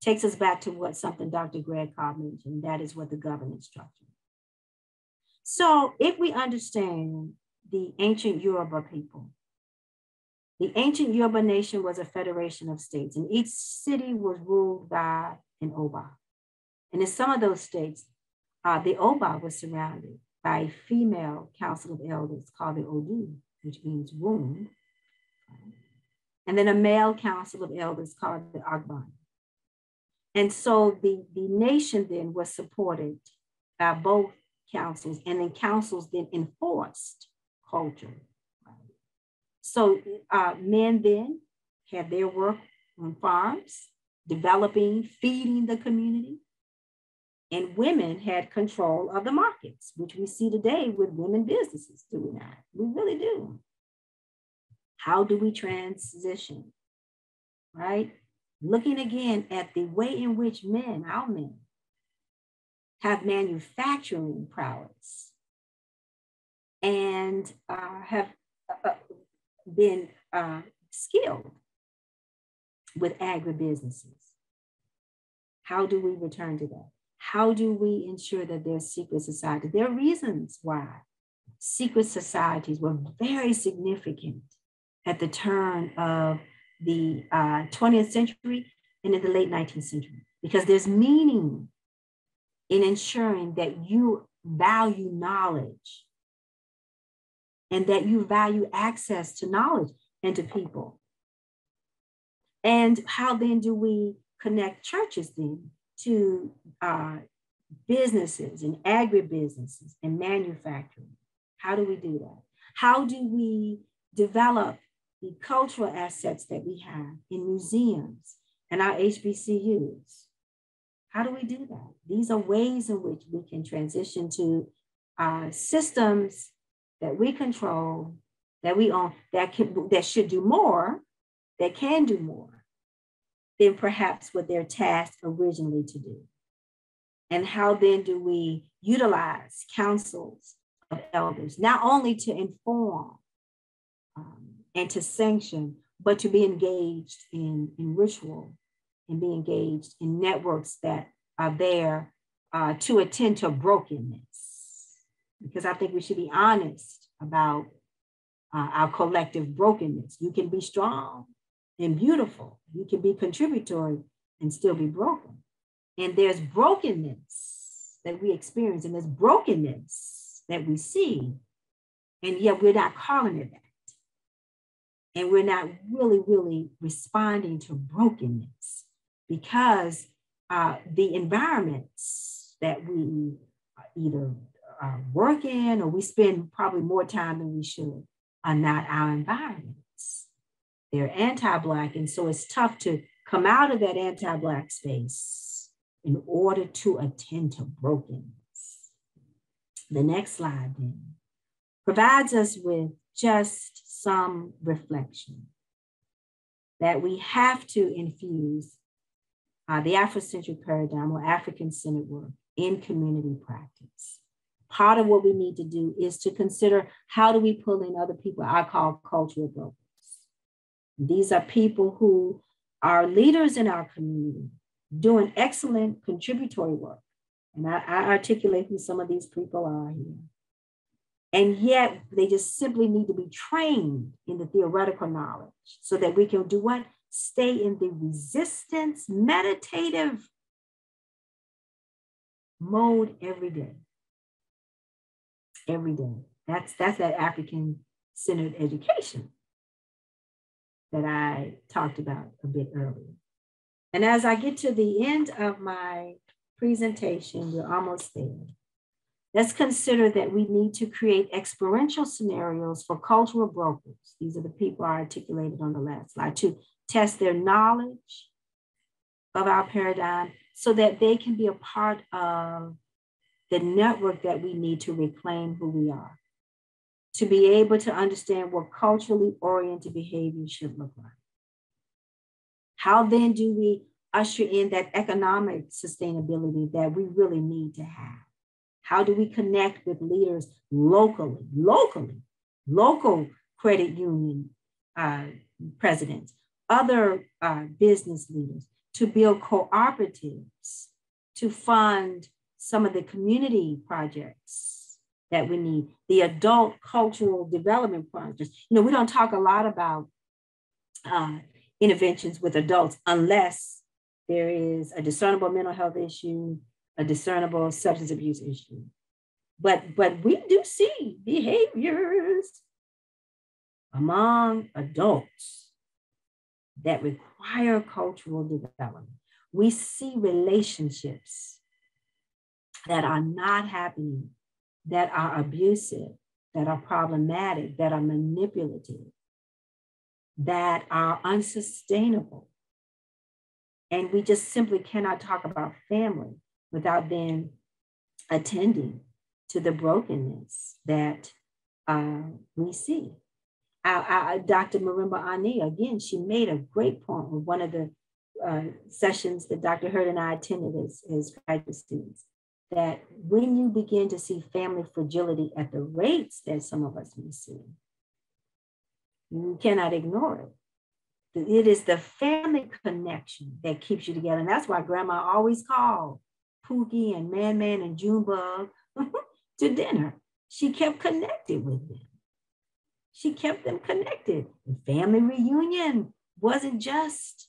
Takes us back to something Dr. Greg Cobb mentioned, that is what the governance structure. So if we understand the ancient Yoruba people, the ancient Yoruba nation was a federation of states, and each city was ruled by an Oba. And in some of those states, the Oba was surrounded by a female council of elders called the Odu, which means womb, and then a male council of elders called the Agban. And so the nation then was supported by both councils, and then councils then enforced culture. So men then had their work on farms, developing, feeding the community, and women had control of the markets, which we see today with women businesses, do we not? We really do. How do we transition, right? Looking again at the way in which men, our men, have manufacturing prowess and have been skilled with agribusinesses. How do we return to that? How do we ensure that there's secret society? There are reasons why secret societies were very significant at the turn of the 20th century and in the late 19th century, because there's meaning in ensuring that you value knowledge and that you value access to knowledge and to people. And how then do we connect churches then to businesses and agribusinesses and manufacturing? How do we do that? How do we develop the cultural assets that we have in museums and our HBCUs? How do we do that? These are ways in which we can transition to systems that we control, that we own, that should do more, that can do more than perhaps what they're tasked originally to do. And how then do we utilize councils of elders, not only to inform and to sanction, but to be engaged in ritual and be engaged in networks that are there to attend to brokenness. Because I think we should be honest about our collective brokenness. You can be strong and beautiful. You can be contributory and still be broken. And there's brokenness that we experience, and there's brokenness that we see, and yet we're not calling it that. And we're not really responding to brokenness, because the environments that we either work in or we spend probably more time than we should are not our environments. They're anti-Black, and so it's tough to come out of that anti-Black space in order to attend to brokenness. The next slide then provides us with just some reflection that we have to infuse the Afrocentric paradigm or African-centered work in community practice. Part of what we need to do is to consider, how do we pull in other people I call cultural brokers? These are people who our leaders in our community doing excellent contributory work. And I articulate who some of these people are here. And yet they just simply need to be trained in the theoretical knowledge so that we can do what? Stay in the resistance, meditative mode every day. Every day. That's that African-centered education that I talked about a bit earlier. And as I get to the end of my presentation, we're almost there. Let's consider that we need to create experiential scenarios for cultural brokers. These are the people I articulated on the last slide, to test their knowledge of our paradigm so that they can be a part of the network that we need to reclaim who we are, to be able to understand what culturally oriented behavior should look like. How then do we usher in that economic sustainability that we really need to have? How do we connect with leaders locally, local credit union presidents, other business leaders, to build cooperatives, to fund some of the community projects that we need, the adult cultural development projects. You know, we don't talk a lot about interventions with adults unless there is a discernible mental health issue, a discernible substance abuse issue. But we do see behaviors among adults that require cultural development. We see relationships that are not happening, that are abusive, that are problematic, that are manipulative, that are unsustainable. And we just simply cannot talk about family without then attending to the brokenness that we see. Dr. Marimba Ani, again, she made a great point with one of the sessions that Dr. Hurd and I attended as graduate students, that when you begin to see family fragility at the rates that some of us may see, you cannot ignore it. It is the family connection that keeps you together. And that's why Grandma always called Pookie and Man and Junebug to dinner. She kept connected with them. She kept them connected. The family reunion wasn't just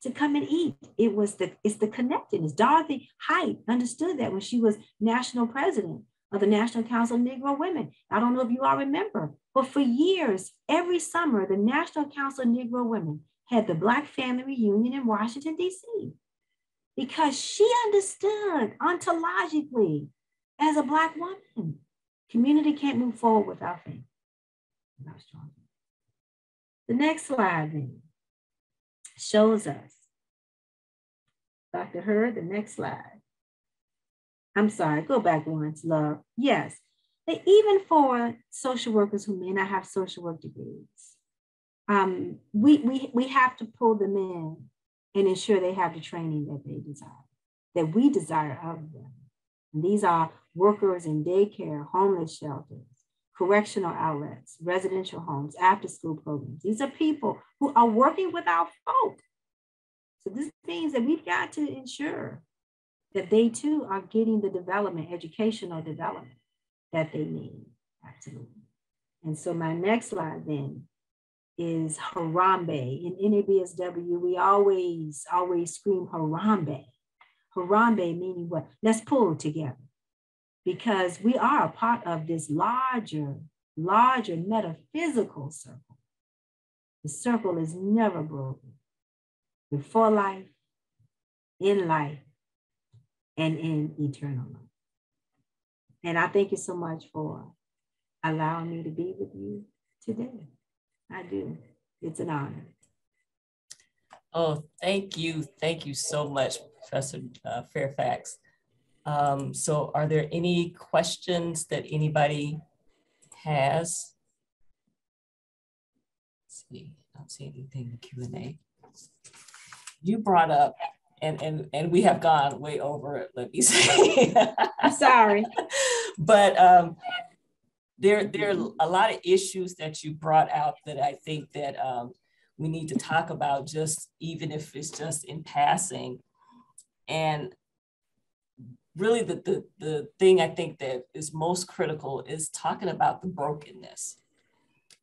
to come and eat. It's the connectedness. Dorothy Height understood that when she was national president of the National Council of Negro Women. I don't know if you all remember, but for years, every summer, the National Council of Negro Women had the Black family reunion in Washington, D.C. because she understood ontologically as a Black woman, community can't move forward without family. The next slide then shows us, Dr. Hurd, the next slide. I'm sorry, go back once, love. Yes, even for social workers who may not have social work degrees, we have to pull them in and ensure they have the training that they desire, that we desire of them. And these are workers in daycare, homeless shelters, correctional outlets, residential homes, after-school programs. These are people who are working with our folk. So this means that we've got to ensure that they too are getting the development, educational development that they need, absolutely. And so my next slide then is Harambe. In NABSW, we always scream Harambe. Harambe meaning what? Let's pull together. Because we are a part of this larger metaphysical circle. The circle is never broken. Before life, in life, and in eternal life. And I thank you so much for allowing me to be with you today. I do. It's an honor. Oh, thank you. Thank you so much, Professor Fairfax. So are there any questions that anybody has? Let's see, I don't see anything in the Q&A. You brought up, and we have gone way over it, let me say. I'm sorry. But there are a lot of issues that you brought out that I think that we need to talk about, just even if it's just in passing. And really the thing I think that is most critical is talking about the brokenness,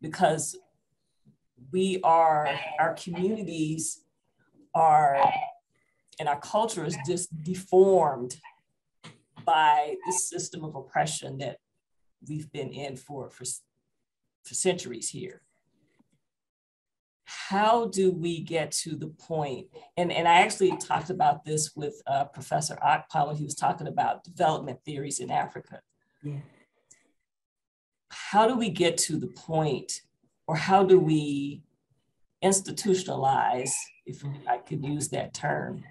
because our communities are, and our culture is just deformed by the system of oppression that we've been in for centuries here. How do we get to the point, and I actually talked about this with Professor Akpal when he was talking about development theories in Africa. Yeah. How do we get to the point, or how do we institutionalize, if I could use that term,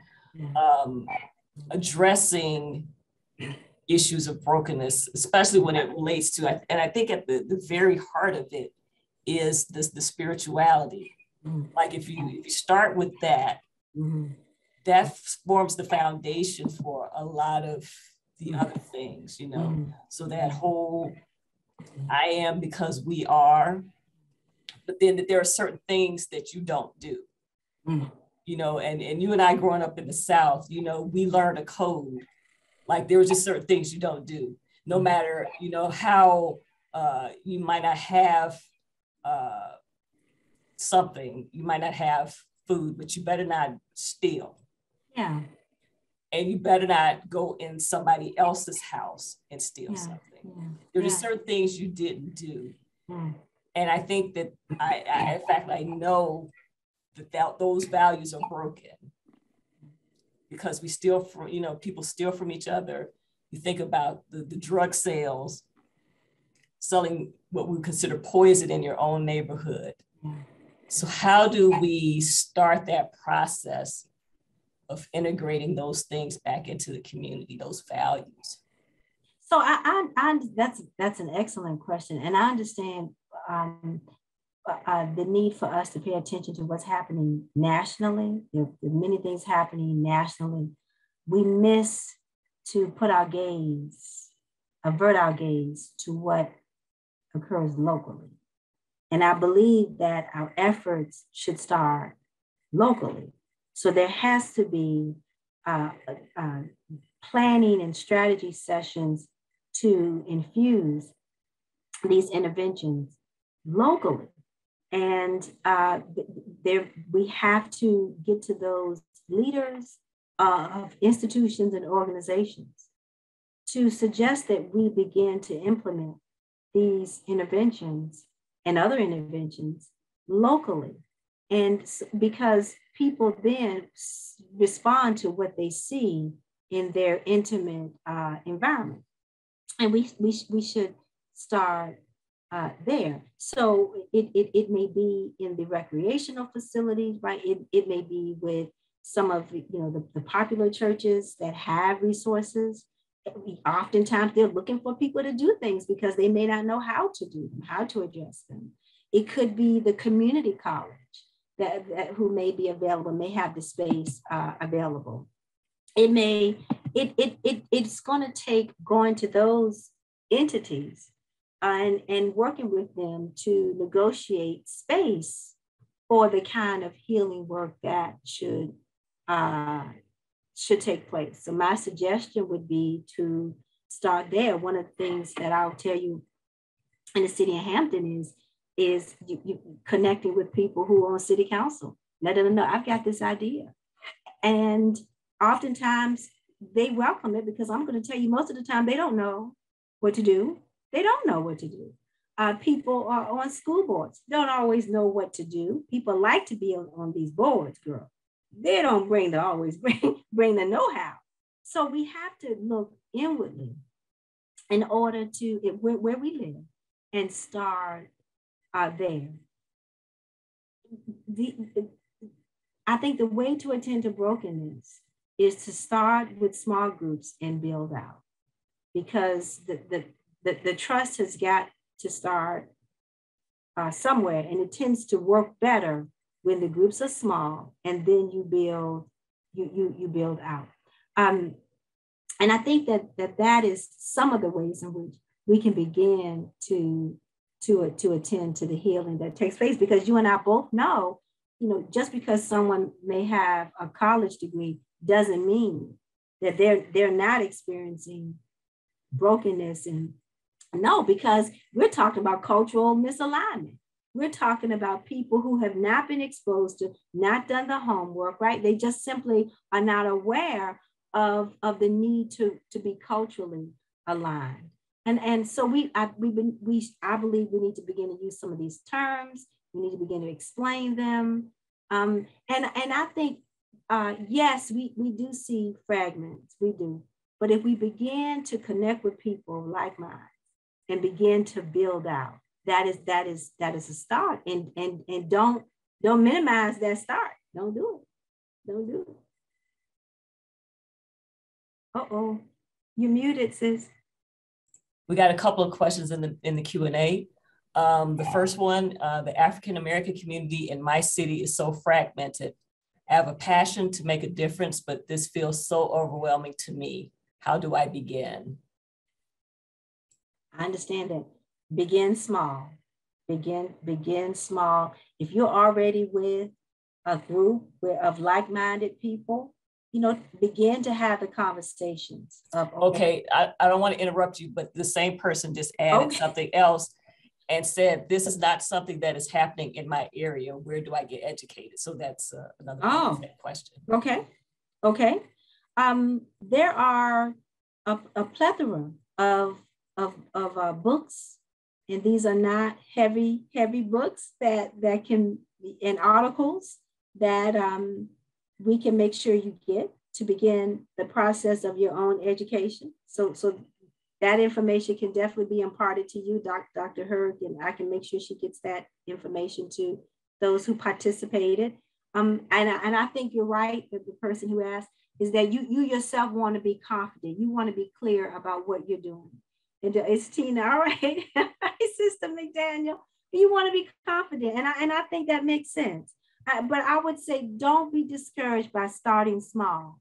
addressing issues of brokenness, especially when it relates to, and I think at the very heart of it is the spirituality. Like if you start with that, that forms the foundation for a lot of the other things, you know. So that whole I am because we are, but then that there are certain things that you don't do. You know, and you and I growing up in the South, you know, we learned a code. Like there were just certain things you don't do, no matter, you know, how you might not have something, you might not have food, but you better not steal. Yeah. And you better not go in somebody else's house and steal something. Yeah. There are just certain things you didn't do. And I think that in fact, I know that those values are broken because we steal from, you know, people steal from each other. You think about the drug sales, selling what we consider poison in your own neighborhood. So how do we start that process of integrating those things back into the community, those values? So that's an excellent question. And I understand the need for us to pay attention to what's happening nationally. There are many things happening nationally. We miss to avert our gaze to what occurs locally. And I believe that our efforts should start locally. So there has to be planning and strategy sessions to infuse these interventions locally. And we have to get to those leaders of institutions and organizations to suggest that we begin to implement these interventions and other interventions locally. And because people then respond to what they see in their intimate environment. And we should start there. So it may be in the recreational facilities, right? It may be with some of the popular churches that have resources. Oftentimes they're looking for people to do things because they may not know how to do them, how to address them. It could be the community college that who may be available, may have the space available. It's going to take going to those entities and working with them to negotiate space for the kind of healing work that should take place. So my suggestion would be to start there. One of the things that I'll tell you in the city of Hampton is you connecting with people who are on city council. Let them know, I've got this idea. And oftentimes they welcome it because I'm going to tell you most of the time they don't know what to do. They don't know what to do. People are on school boards, don't always know what to do. People like to be on these boards, girl. They don't bring the know-how. So we have to look inwardly in order to where we live and start there. I think the way to attend to brokenness is to start with small groups and build out, because the trust has got to start somewhere, and it tends to work better when the groups are small, and then you build out. And I think that is some of the ways in which we can begin to attend to the healing that takes place, because you and I both know just because someone may have a college degree doesn't mean that they're not experiencing brokenness. And no, because we're talking about cultural misalignment. We're talking about people who have not been exposed to, not done the homework, right? They just simply are not aware of the need to be culturally aligned. And so I believe we need to begin to use some of these terms. We need to begin to explain them. And I think, yes, we do see fragments, we do. But if we begin to connect with people like mine and begin to build out, that is a start. And don't minimize that start. Don't do it. Don't do it. Uh-oh, you're muted, sis. We got a couple of questions in the Q&A. The first one, the African-American community in my city is so fragmented. I have a passion to make a difference, but this feels so overwhelming to me. How do I begin? I understand that. Begin small. Begin small. If you're already with a group of like-minded people, begin to have the conversations. Okay, I don't want to interrupt you, but the same person just added something else and said, this is not something that is happening in my area. Where do I get educated? So that's another question. Okay. There are a plethora of books, and these are not heavy books that can, and articles that we can make sure you get to begin the process of your own education. So that information can definitely be imparted to you, Dr. Hurd, and I can make sure she gets that information to those who participated. And I think you're right, that the person who asked, is that you yourself want to be confident. You want to be clear about what you're doing. And it's Tina, all right, Sister McDaniel, you want to be confident. And I think that makes sense. But I would say, don't be discouraged by starting small,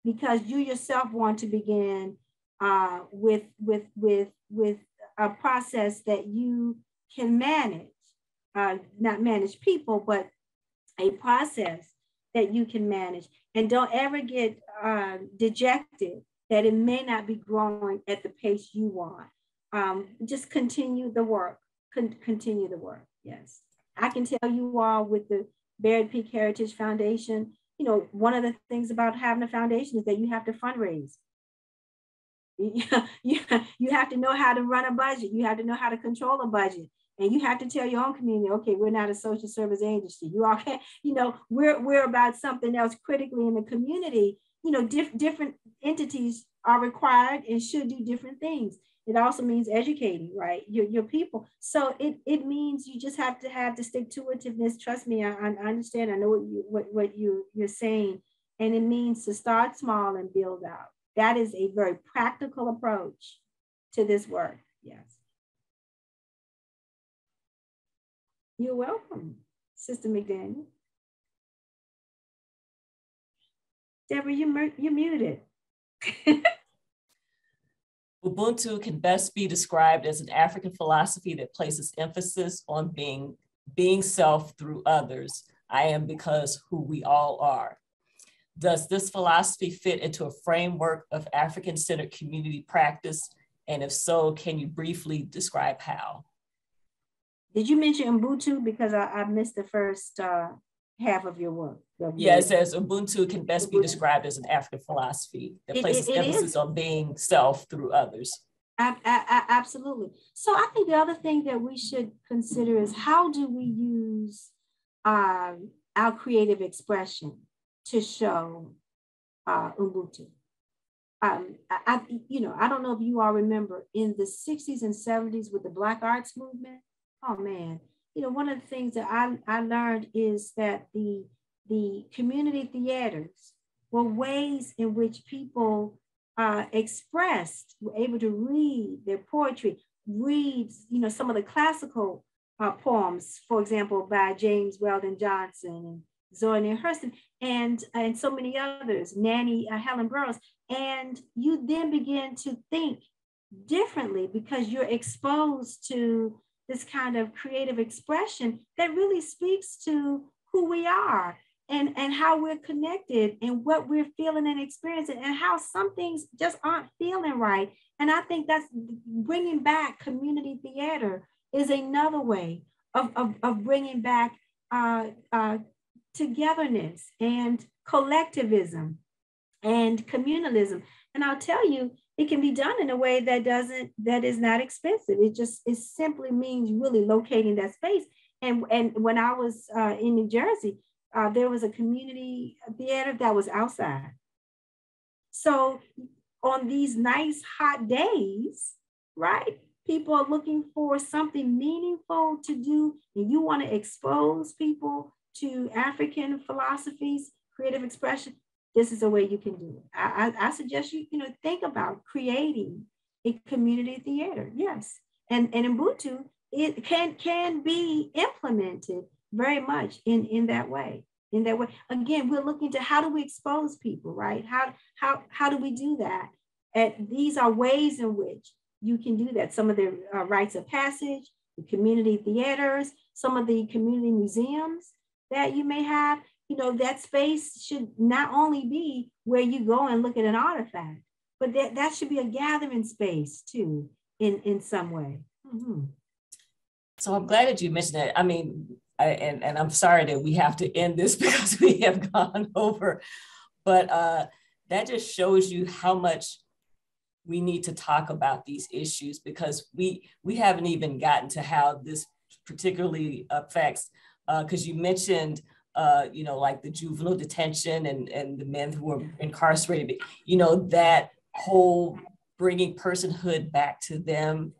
because you yourself want to begin with a process that you can manage, not manage people, but a process that you can manage. And don't ever get dejected that it may not be growing at the pace you want. Just continue the work, continue the work, yes. I can tell you all with the Barrett Peak Heritage Foundation, one of the things about having a foundation is that you have to fundraise. You have to know how to run a budget. You have to know how to control a budget. And you have to tell your own community, okay, we're not a social service agency. You all can't, we're about something else critically in the community. Different entities are required and should do different things. It also means educating, right? Your people. So it means you just have to have the stick-to-itiveness. Trust me, I understand. I know what you're saying. And it means to start small and build out. That is a very practical approach to this work. Yes. You're welcome, Sister McDaniel. Deborah, you're muted. Ubuntu can best be described as an African philosophy that places emphasis on being self through others. I am because who we all are. Does this philosophy fit into a framework of African-centered community practice? And if so, can you briefly describe how? Did you mention Ubuntu? Because I missed the first half of your work. Yeah, it says Ubuntu can best be described as an African philosophy that places emphasis on being self through others. Absolutely. So I think the other thing that we should consider is, how do we use our creative expression to show Ubuntu? I don't know if you all remember in the 60s and 70s with the Black Arts movement. Oh man, one of the things that I learned is that the community theaters were ways in which people expressed, were able to read their poetry, read, some of the classical poems, for example, by James Weldon Johnson and Zora Neale Hurston, and so many others, Nanny Helen Burroughs. And you then begin to think differently because you're exposed to this kind of creative expression that really speaks to who we are and how we're connected and what we're feeling and experiencing and how some things just aren't feeling right. And I think that's bringing back community theater is another way of bringing back togetherness and collectivism and communalism. And I'll tell you, it can be done in a way that is not expensive. It simply means really locating that space. And when I was in New Jersey, there was a community theater that was outside. So on these nice hot days, right? People are looking for something meaningful to do, and you want to expose people to African philosophies, creative expression. This is a way you can do it. I suggest you think about creating a community theater. Yes, and Ubuntu, it can be implemented very much in that way. In that way, again, we're looking to how do we expose people, right? How do we do that? And these are ways in which you can do that. Some of the rites of passage, the community theaters, some of the community museums that you may have. That space should not only be where you go and look at an artifact, but that should be a gathering space too, in some way. Mm-hmm. So I'm glad that you mentioned that. I mean, and I'm sorry that we have to end this because we have gone over, but that just shows you how much we need to talk about these issues, because we haven't even gotten to how this particularly affects, because you mentioned like the juvenile detention and the men who are incarcerated, that whole bringing personhood back to them,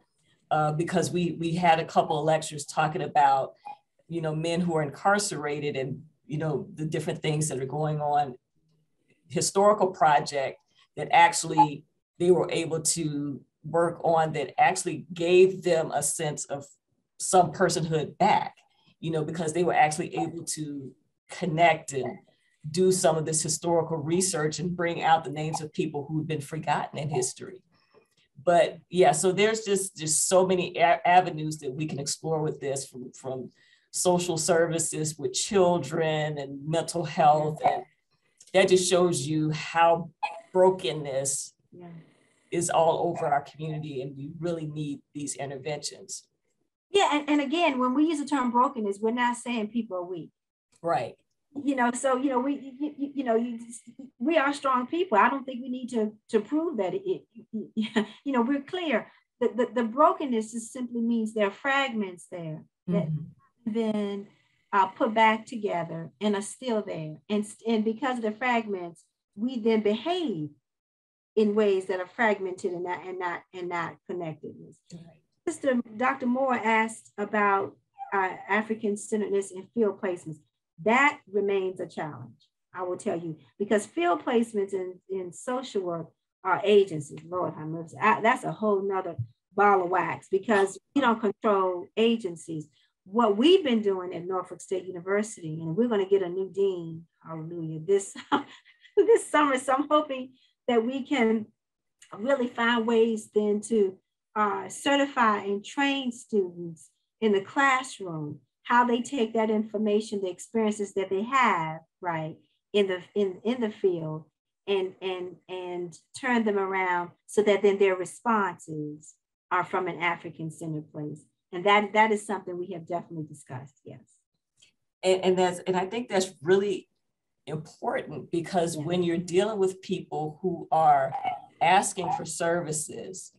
because we had a couple of lectures talking about, men who are incarcerated and, the different things that are going on, historical project that actually they were able to work on that actually gave them a sense of some personhood back, because they were actually able to connect and do some of this historical research and bring out the names of people who've been forgotten in history. But yeah, so there's just so many avenues that we can explore with this, from social services with children and mental health. And that just shows you how brokenness is all over our community, and we really need these interventions. Yeah, and again, when we use the term brokenness, we're not saying people are weak. Right. So we are strong people. I don't think we need to prove that we're clear. The brokenness just simply means there are fragments there that have been put back together and are still there. And because of the fragments, we then behave in ways that are fragmented and not connected. Right. Dr. Moore asked about African-centeredness in field placements. That remains a challenge, I will tell you, because field placements in social work are agencies. Lord have mercy. That's a whole nother ball of wax, because we don't control agencies. What we've been doing at Norfolk State University, and we're going to get a new dean, hallelujah, this summer. So I'm hoping that we can really find ways then to certify and train students in the classroom, how they take that information, the experiences that they have, right, in the field, and turn them around so that then their responses are from an African-centered place. And that is something we have definitely discussed, yes. And I think that's really important, because when you're dealing with people who are asking for services,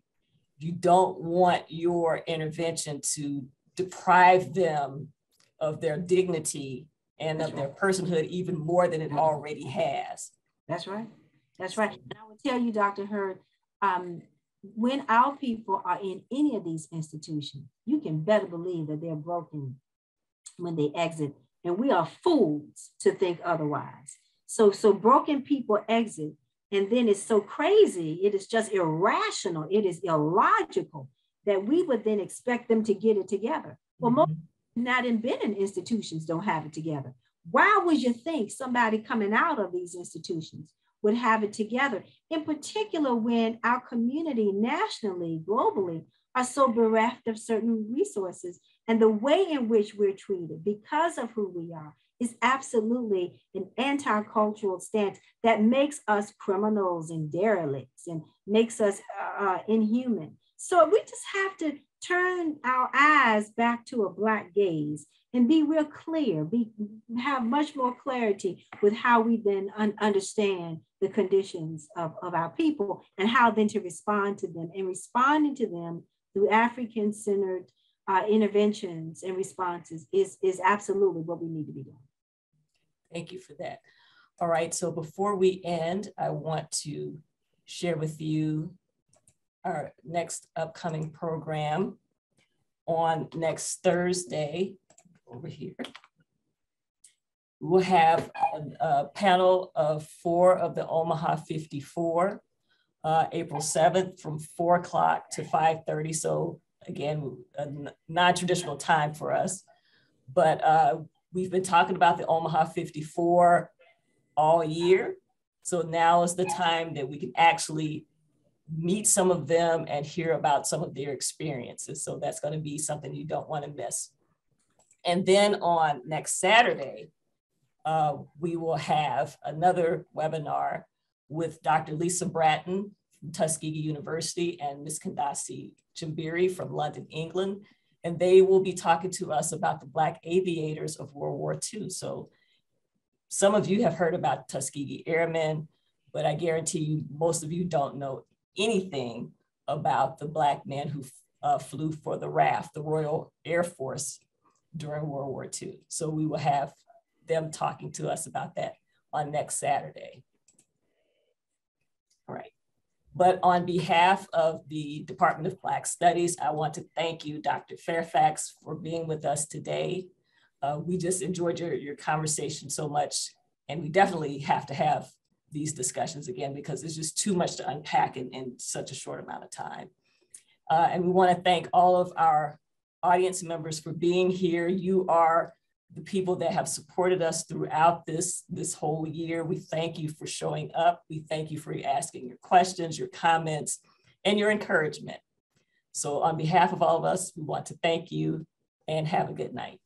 you don't want your intervention to deprive them of their dignity and of their personhood even more than it already has. That's right. That's right. And I will tell you, Dr. Hurd, when our people are in any of these institutions, you can better believe that they're broken when they exit. And we are fools to think otherwise. So broken people exit, and then it's so crazy, it is just irrational, it is illogical that we would then expect them to get it together. Well, most not been in institutions don't have it together. Why would you think somebody coming out of these institutions would have it together? In particular, when our community nationally, globally, are so bereft of certain resources, and the way in which we're treated because of who we are is absolutely an anti-cultural stance that makes us criminals and derelicts and makes us inhuman. So we just have to turn our eyes back to a Black gaze and be real clear, have much more clarity with how we then understand the conditions of our people and how then to respond to them, and responding to them through African-centered interventions and responses is absolutely what we need to be doing. Thank you for that. All right, so before we end, I want to share with you our next upcoming program. On next Thursday, over here, we'll have a panel of 4 of the Omaha 54, April 7th from 4 o'clock to 5:30. So again, a non-traditional time for us, but we've been talking about the Omaha 54 all year. So now is the time that we can actually meet some of them and hear about some of their experiences. So that's going to be something you don't want to miss. And then on next Saturday, we will have another webinar with Dr. Lisa Bratton from Tuskegee University and Ms. Kandasi Chimbiri from London, England. And they will be talking to us about the Black aviators of World War II. So some of you have heard about Tuskegee Airmen, but I guarantee you, most of you don't know anything about the Black men who flew for the RAF, the Royal Air Force, during World War II. So we will have them talking to us about that on next Saturday. All right. But on behalf of the Department of Black Studies, I want to thank you, Dr. Fairfax, for being with us today. We just enjoyed your conversation so much, and we definitely have to have these discussions again because there's just too much to unpack in such a short amount of time. And we want to thank all of our audience members for being here. You are the people that have supported us throughout this whole year. We thank you for showing up. We thank you for asking your questions, your comments, and your encouragement. So on behalf of all of us, we want to thank you and have a good night.